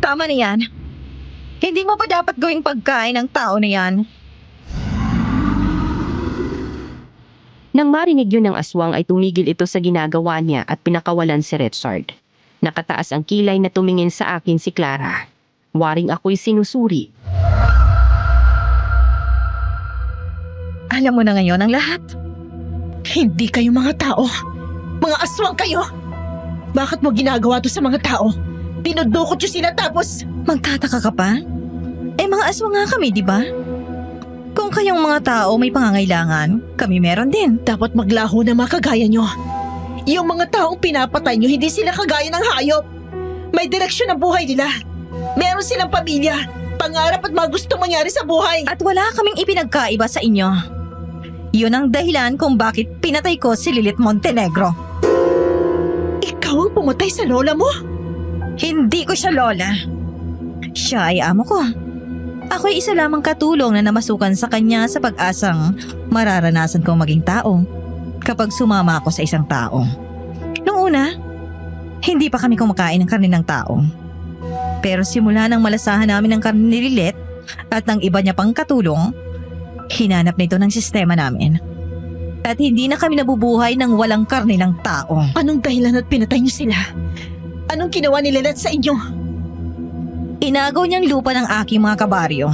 Tama na yan. Hindi mo pa dapat gawing pagkain ng tao na yan. Nang marinig yun ng aswang ay tumigil ito sa ginagawa niya at pinakawalan si Richard. Nakataas ang kilay na tumingin sa akin si Clara. Waring ako'y sinusuri. Alam mo na ngayon ang lahat. Hindi kayo mga tao. Mga aswang kayo! Bakit mo ginagawa to sa mga tao? Dinudukot nyo sila tapos... Magtataka ka pa? Eh mga aswang nga kami, di ba? Kung kayong mga tao may pangangailangan, kami meron din. Dapat maglaho na mga kagaya nyo. Yung mga taong pinapatay nyo, hindi sila kagaya ng hayop. May direksyon ang buhay nila. Meron silang pamilya, pangarap at mga gustong mangyari sa buhay. At wala kaming ipinagkaiba sa inyo. Yun ang dahilan kung bakit pinatay ko si Lilith Montenegro. Ikaw ang pumatay sa lola mo? Hindi ko siya lola. Siya ay amo ko. Ako'y isa lamang katulong na namasukan sa kanya sa pag-asang mararanasan kong maging tao kapag sumama ako sa isang tao. Noong una, hindi pa kami kumakain ng karne ng tao. Pero simula nang malasahan namin ang karne ni Lilith at ng iba niya pang katulong, hinanap nito ng sistema namin. At hindi na kami nabubuhay ng walang karne ng tao. Anong dahilan at pinatay niyo sila? Anong ginawa ni Lilith sa inyo? Inagaw niyang lupa ng aking mga kabaryo.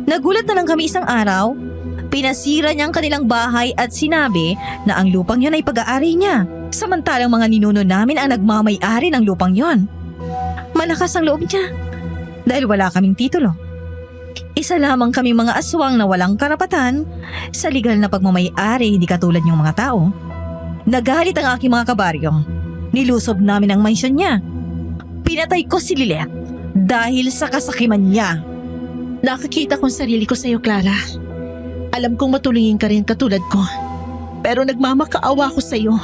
Nagulat na lang kami isang araw, pinasira niya ang kanilang bahay at sinabi na ang lupang yon ay pag-aari niya. Samantalang mga ninuno namin ang nagmamay-ari ng lupang yon. Malakas ang loob niya dahil wala kaming titulo. Isa lamang kaming mga aswang na walang karapatan sa legal na pagmamay-ari, hindi katulad niyong mga tao. Nagalit ang aking mga kabaryo. Nilusob namin ang mansyon niya. Pinatay ko si Lilith dahil sa kasakiman niya. Nakikita kong sarili ko sa iyo, Clara. Alam kong matulungin ka rin katulad ko. Pero nagmamakaawa ko sa iyo.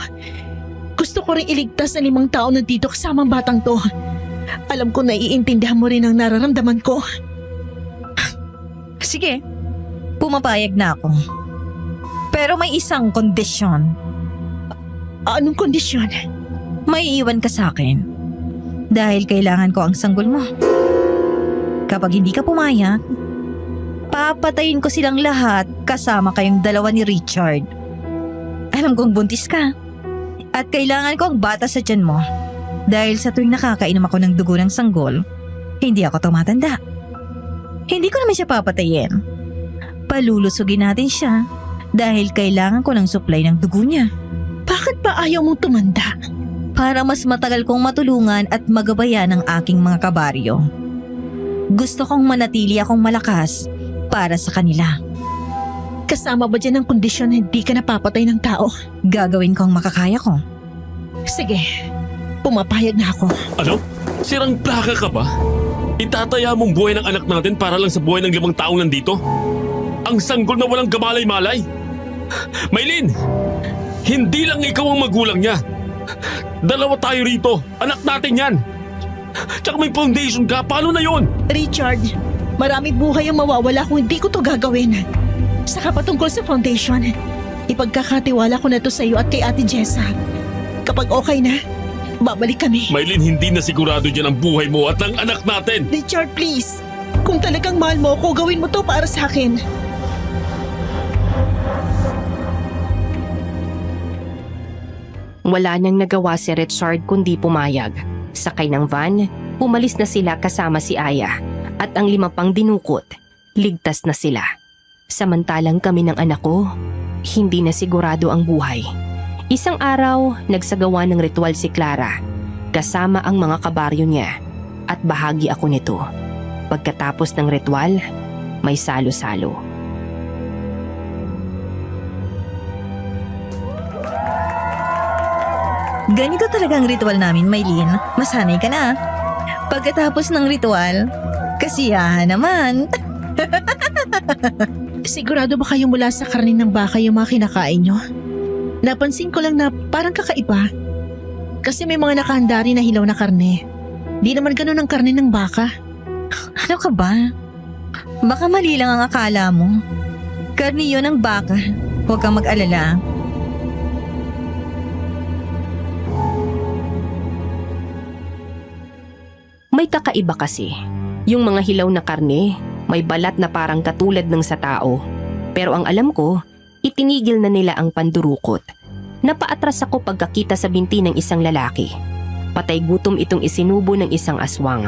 Gusto ko rin iligtas ang 5 tao nandito kasama ang batang to. Alam ko naiintindihan mo rin ang nararamdaman ko. Sige, pumapayag na ako. Pero may isang kondisyon. Anong kondisyon? May iwan ka sa akin. Dahil kailangan ko ang sanggol mo. Kapag hindi ka pumayag, papatayin ko silang lahat kasama kayong dalawa ni Richard. Alam kong buntis ka. At kailangan ko ang bata sa tiyan mo. Dahil sa tuwing nakakainom ako ng dugo ng sanggol, hindi ako tumatanda. Hindi ko naman siya papatayin. Palulusugin natin siya dahil kailangan ko ng supply ng dugo niya. Bakit ba ayaw mong tumanda? Para mas matagal kong matulungan at magabayan ang aking mga kabaryo. Gusto kong manatili akong malakas para sa kanila. Kasama ba dyan ang kondisyon na hindi ka napapatay ng tao? Gagawin ko ang makakaya ko. Sige, pumapayag na ako. Ano? Sirang plaka ka ba? Itataya mong buhay ng anak natin para lang sa buhay ng 5 taong nandito? Ang sanggol na walang gamalay-malay? Maylin! Hindi lang ikaw ang magulang niya. 2 tayo rito. Anak natin yan. Tsaka may foundation ka. Paano na yon? Richard, marami buhay ang mawawala kung hindi ko to gagawin. Saka patungkol sa foundation, ipagkakatiwala ko na to sa iyo at kay Ate Jessa. Kapag okay na, babalik kami. Maylin, hindi na sigurado dyan ang buhay mo at ng anak natin. Richard, please. Kung talagang mahal mo ako, gawin mo to para sa akin. Wala nang nagawa si Richard kundi pumayag. Sakay ng van, umalis na sila kasama si Aya at ang 5 pang dinukot, ligtas na sila. Samantalang kami ng anak ko, hindi na sigurado ang buhay. Isang araw, nagsagawa ng ritual si Clara, kasama ang mga kabaryo niya at bahagi ako nito. Pagkatapos ng ritual, may salo-salo. Ganito talaga ang ritual namin, Maylin. Masanay ka na. Pagkatapos ng ritual, kasiyahan naman. Sigurado ba kayo mula sa karne ng baka yung mga kinakain nyo? Napansin ko lang na parang kakaiba. Kasi may mga nakahanda rin na hilaw na karne. Di naman ganun ang karne ng baka. Ano ka ba? Baka mali lang ang akala mo. Karne yun ng baka. Huwag kang mag-alala. May kakaiba kasi. Yung mga hilaw na karne, may balat na parang katulad ng sa tao. Pero ang alam ko, itinigil na nila ang pandurukot. Napaatras ako pagkakita sa binti ng isang lalaki. Patay gutom itong isinubo ng isang aswang.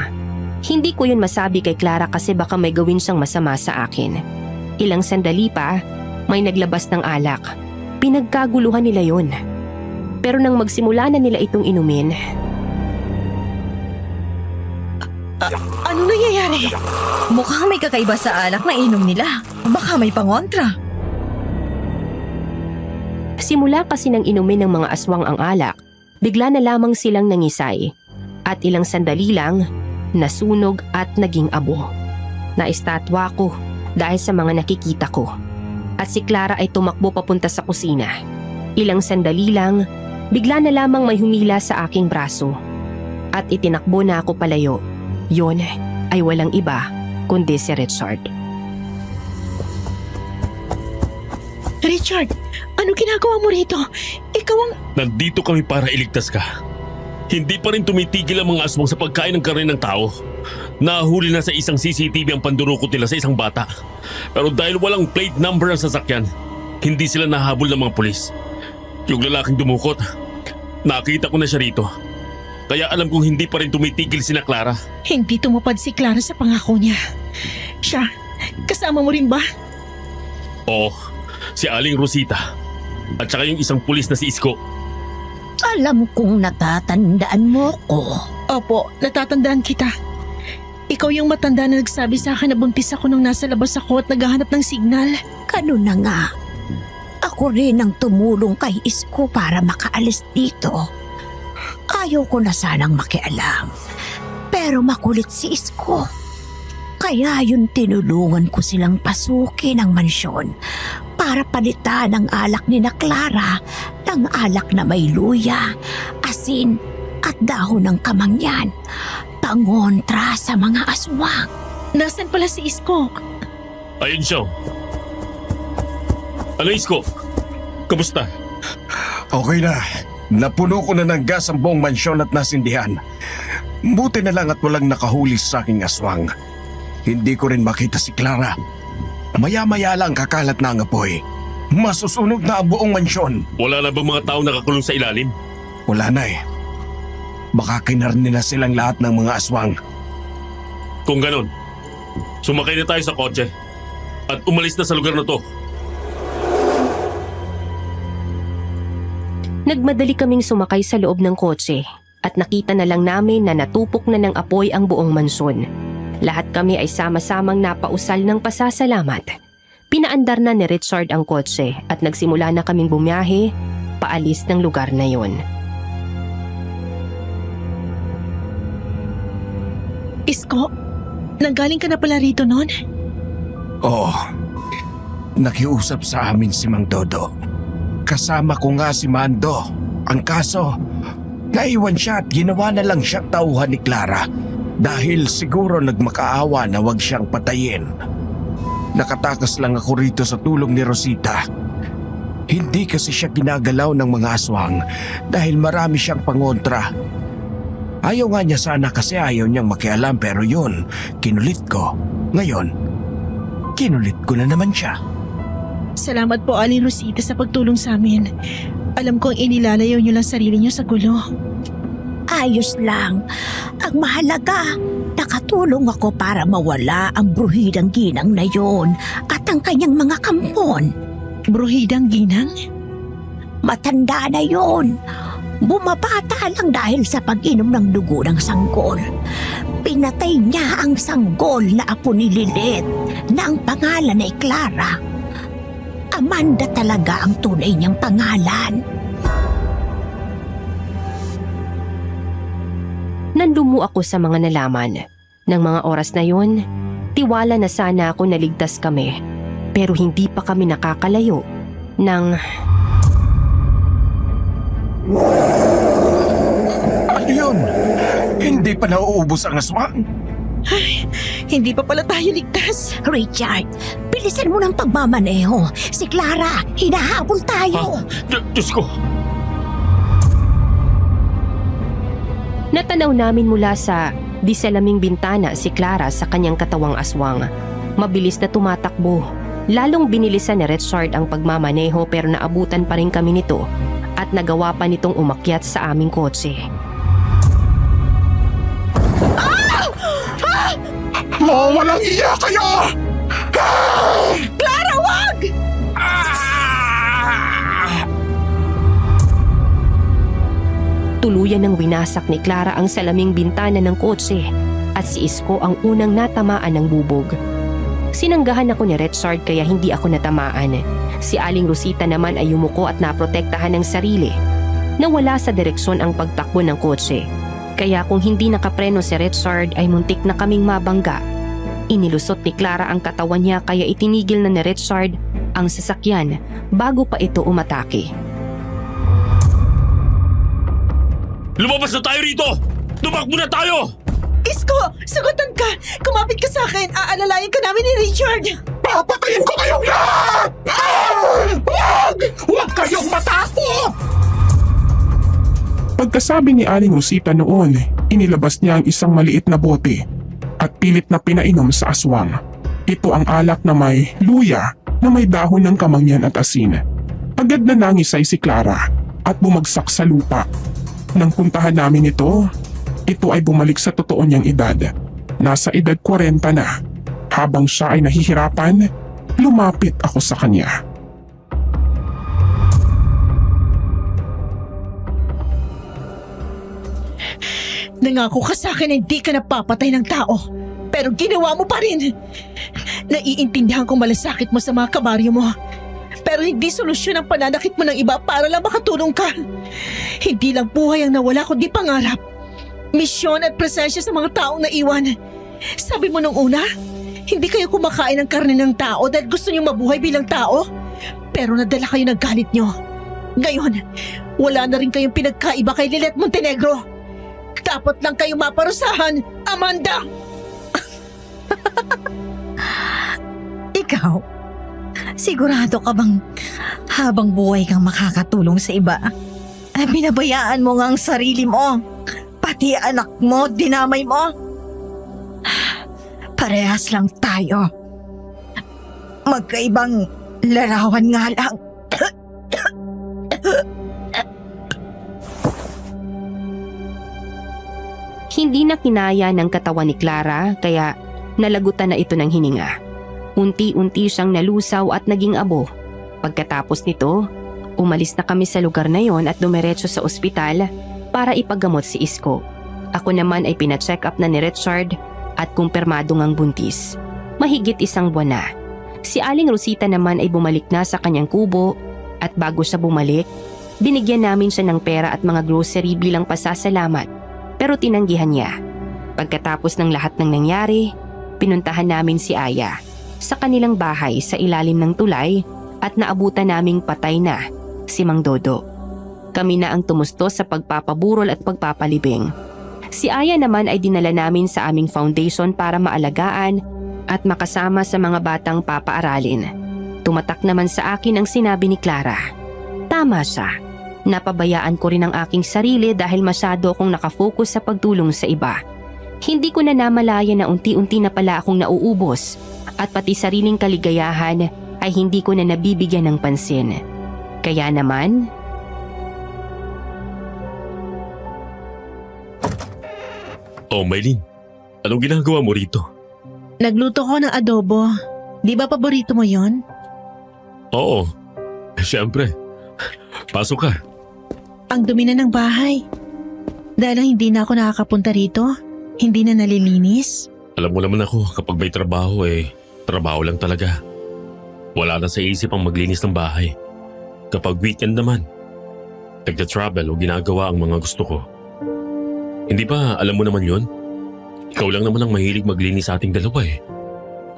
Hindi ko yun masabi kay Clara kasi baka may gawin siyang masama sa akin. Ilang sandali pa, may naglabas ng alak. Pinagkaguluhan nila yun. Pero nang magsimula na nila itong inumin, Anong nangyayari? Mukhang may kakaiba sa alak na inom nila. Baka may pangontra. simula kasi nang inumin ng mga aswang ang alak, bigla na lamang silang nangisay. At ilang sandali lang, nasunog at naging abo. Naistatwa ko dahil sa mga nakikita ko. At si Clara ay tumakbo papunta sa kusina. Ilang sandali lang, bigla na lamang may humila sa aking braso. At itinakbo na ako palayo. Yon ay walang iba kundi si Richard. Richard, ano ginagawa mo rito? Ikaw ang... Nandito kami para iligtas ka. Hindi pa rin tumitigil ang mga aswang sa pagkain ng karne ng tao. Nahuli na sa isang CCTV ang pandurukot nila sa isang bata. Pero dahil walang plate number ang sasakyan, hindi sila nahabol ng mga pulis. Yung lalaking dumukot, nakita ko na siya rito. Kaya alam kong hindi pa rin tumitigil sina Clara. Hindi tumupad si Clara sa pangako niya. Siya, kasama mo rin ba? Oo, si Aling Rosita. At saka yung isang pulis na si Isko. Alam kong natatandaan mo ko. Opo, natatandaan kita. Ikaw yung matanda na nagsabi sa akin na buntis ako nung nasa labas ako at naghahanap ng signal. Ganun na nga. Ako rin ang tumulong kay Isko para makaalis dito. Ayaw ko na sanang makialam. Pero makulit si Isko. Kaya yun tinulungan ko silang pasukin ang mansyon para palitan ang alak ni na Clara ng alak na may luya, asin at dahon ng kamangyan, pangontra sa mga aswang. Nasaan pala si Isko? Ayun siya. Ano Isko? Kamusta? Okay na. Napuno ko na ng gas ang buong mansyon at nasindihan. Buti na lang at walang nakahuli sa aking aswang. Hindi ko rin makita si Clara. Maya-maya lang kakalat na ang apoy. Masusunog na ang buong mansyon. Wala na bang mga tao nakakulong sa ilalim? Wala na eh. Baka kinarni na silang lahat ng mga aswang. Kung ganon, sumakay na tayo sa kotse at umalis na sa lugar na to. Nagmadali kaming sumakay sa loob ng kotse at nakita na lang namin na natupok na ng apoy ang buong mansyon. Lahat kami ay sama-samang napausal ng pasasalamat. Pinaandar na ni Richard ang kotse at nagsimula na kaming bumiyahe paalis ng lugar na yon. Isko, nanggaling ka na pala rito noon? Oo. Nakiusap sa amin si Mang Dodo. Kasama ko nga si Mando. Ang kaso, naiwan siya at ginawa na lang siyang tauhan ni Clara dahil siguro nagmakaawa na wag siyang patayin. Nakatakas lang ako rito sa tulong ni Rosita. Hindi kasi siya ginagalaw ng mga aswang dahil marami siyang pangontra. Ayaw nga niya sana kasi ayaw niyang makialam pero yun, kinulit ko. Ngayon, kinulit ko na naman siya. Salamat po, Aling Rosita, sa pagtulong sa amin. Alam kong inilalayo niyo lang sarili niyo sa gulo. Ayos lang. Ang mahalaga, nakatulong ako para mawala ang bruhidang ginang na yon at ang kanyang mga kampon. Bruhidang ginang? Matanda na yon. Bumabata lang dahil sa pag-inom ng dugo ng sanggol. Pinatay niya ang sanggol na apo ni Lilith na ang pangalan ay Clara. Amanda talaga ang tunay niyang pangalan. Nandumo ako sa mga nalaman. Nang mga oras na yun, tiwala na sana ako na ligtas kami. Pero hindi pa kami nakakalayo ng... Ano yun? Hindi pa nauubos ang aswang? Hindi pa pala tayo ligtas. Richard, bilisan mo ng pagmamaneho. Si Clara, hinahabol tayo. Diyos ko! Natanaw namin mula sa di salaming bintana si Clara sa kanyang katawang aswang. Mabilis na tumatakbo. Lalong binilisan ni Richard ang pagmamaneho pero naabutan pa rin kami nito at nagawa pa nitong umakyat sa aming kotse. Walang iya kayo! Clara, wag! Tuluyan ng winasak ni Clara ang salaming bintana ng kotse at si Isko ang unang natamaan ng bubog. Sinanggahan ako ni Richard kaya hindi ako natamaan. Si Aling Rosita naman ay yumuko at naprotektahan ng sarili. Nawala sa direksyon ang pagtakbo ng kotse. Kaya kung hindi nakapreno si Richard ay muntik na kaming mabangga. Inilusot ni Clara ang katawan niya kaya itinigil na ni Richard ang sasakyan bago pa ito umatake. Lumabas na tayo rito! Tumakbo na tayo! Isko, sagutan ka! Kumapit ka sa akin! Aalalayan ka namin ni Richard! Papatayin ko kayong lahat! Wag! Huwag kayong matakot! Pagkasabi ni Aling Rosita noon, inilabas niya ang isang maliit na bote at pilit na pinainom sa aswang. Ito ang alak na may luya na may dahon ng kamangyan at asin. Agad na nangisay si Clara at bumagsak sa lupa. Nang puntahan namin ito ay bumalik sa totoo niyang edad. Nasa edad 40 na. Habang siya ay nahihirapan, lumapit ako sa kanya. Nangako ka sa akin na hindi ka napapatay ng tao. Pero ginawa mo pa rin. Naiintindihan kong malasakit mo sa mga kabaryo mo. Pero hindi solusyon ang pananakit mo ng iba para lang makatulong ka. Hindi lang buhay ang nawala kundi pangarap. Misyon at presensya sa mga taong naiwan. Sabi mo nung una, hindi kayo kumakain ng karne ng tao dahil gusto niyo mabuhay bilang tao. Pero nadala kayo ng galit niyo. Ngayon, wala na rin kayong pinagkaiba kay Lilith Montenegro. Dapat lang kayo maparusahan, Amanda! Ikaw, sigurado ka bang habang buhay kang makakatulong sa iba? Ay, binabayaan mo nga ang sarili mo. Pati anak mo, dinamay mo. Parehas lang tayo. Magkaibang larawan nga lang. Hindi na kinaya ng katawan ni Clara kaya nalagutan na ito ng hininga. Unti-unti siyang nalusaw at naging abo. Pagkatapos nito, umalis na kami sa lugar na yon at dumiretso sa ospital para ipagamot si Isko. Ako naman ay pina-check up na ni Richard at kumpirmado ngang buntis. Mahigit 1 buwan na. Si Aling Rosita naman ay bumalik na sa kanyang kubo at bago siya bumalik, binigyan namin siya ng pera at mga grocery bilang pasasalamat. Pero tinanggihan niya. Pagkatapos ng lahat ng nangyari, pinuntahan namin si Aya sa kanilang bahay sa ilalim ng tulay at naabutan naming patay na si Mang Dodo. Kami na ang tumusto sa pagpapaburol at pagpapalibing. Si Aya naman ay dinala namin sa aming foundation para maalagaan at makasama sa mga batang papaaralin. Tumatak naman sa akin ang sinabi ni Clara. Tama siya. Napabayaan ko rin ang aking sarili dahil masyado akong nakafocus sa pagtulong sa iba. Hindi ko na namalaya na unti-unti na pala akong nauubos at pati sariling kaligayahan ay hindi ko na nabibigyan ng pansin. Kaya naman, Oh, Maylin. Anong ginagawa mo rito? Nagluto ko ng adobo. Di ba paborito mo yon? Oo. Siyempre. Pasok ka. Ang dumi na ng bahay. Dahil lang hindi na ako nakakapunta rito, hindi na nalilinis. Alam mo naman ako, kapag may trabaho trabaho lang talaga. Wala na sa isip ang maglinis ng bahay. Kapag weekend naman, nagda-travel o ginagawa ang mga gusto ko. Hindi ba alam mo naman yon? Ikaw lang naman ang mahilig maglinis sa ating dalawa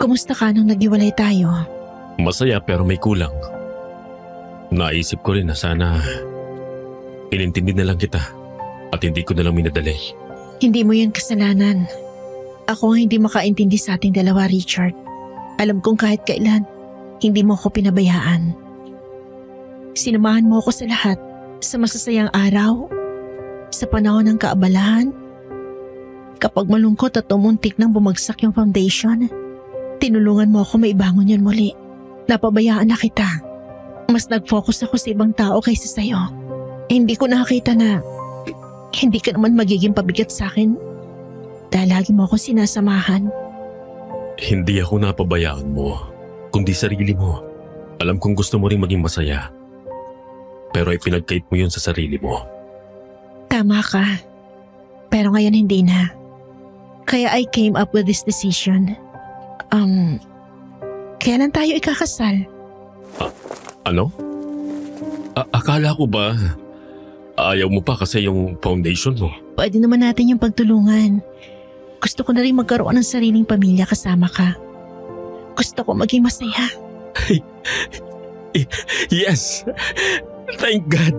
Kumusta ka nung naghiwalay tayo? Masaya pero may kulang. Naisip ko rin na sana inintindi na lang kita at hindi ko na lang minadali. Hindi mo yun kasalanan. Ako ang hindi makaintindi sa ating dalawa, Richard. Alam kong kahit kailan, hindi mo ako pinabayaan. Sinamahan mo ako sa lahat, sa masasayang araw, sa panahon ng kaabalahan. Kapag malungkot at umuntik nang bumagsak yung foundation, tinulungan mo ako maibangon yun muli. Napabayaan na kita. Mas nag-focus ako sa ibang tao kaysa sa'yo. Hindi ko nakakita na hindi ka naman magiging pabigat sa akin dahil lagi mo ako sinasamahan. Hindi ako napabayaan mo, kundi sarili mo. Alam kong gusto mo rin maging masaya. Pero ipinagkait mo yun sa sarili mo. Tama ka. Pero ngayon hindi na. Kaya I came up with this decision. Kailan tayo ikakasal? Ano? Akala ko ba ayaw mo pa kasi yung foundation mo? Pwede naman natin yung pagtulungan. Gusto ko na rin magkaroon ng sariling pamilya kasama ka. Gusto ko maging masaya. Yes! Thank God!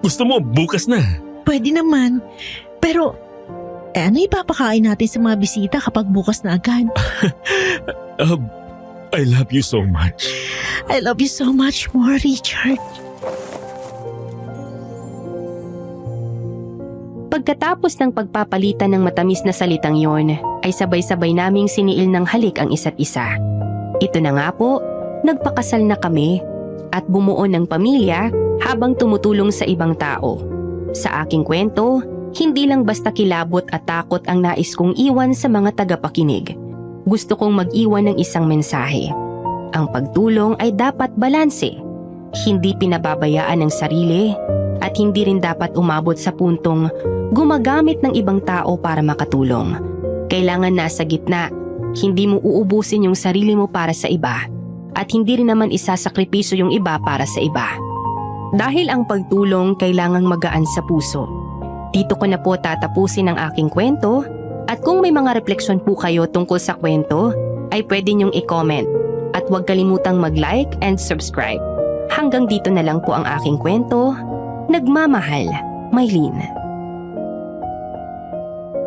Gusto mo bukas na? Pwede naman. Pero, ano ipapakain natin sa mga bisita kapag bukas na agad? I love you so much. I love you so much more, Richard. pagkatapos ng pagpapalitan ng matamis na salitang yon, ay sabay-sabay naming siniil ng halik ang isa't isa. Ito na nga po, nagpakasal na kami at bumuo ng pamilya habang tumutulong sa ibang tao. Sa aking kwento, hindi lang basta kilabot at takot ang nais kong iwan sa mga tagapakinig. Gusto kong mag-iwan ng isang mensahe. Ang pagtulong ay dapat balanse. Hindi pinababayaan ang sarili at hindi rin dapat umabot sa puntong gumagamit ng ibang tao para makatulong. Kailangan nasa gitna, hindi mo uubusin yung sarili mo para sa iba at hindi rin naman isasakripisyo yung iba para sa iba. Dahil ang pagtulong kailangang magaan sa puso. Dito ko na po tatapusin ang aking kwento at kung may mga refleksyon po kayo tungkol sa kwento ay pwede niyong i-comment at huwag kalimutang mag-like and subscribe. Hanggang dito na lang po ang aking kwento. Nagmamahal, Maylin.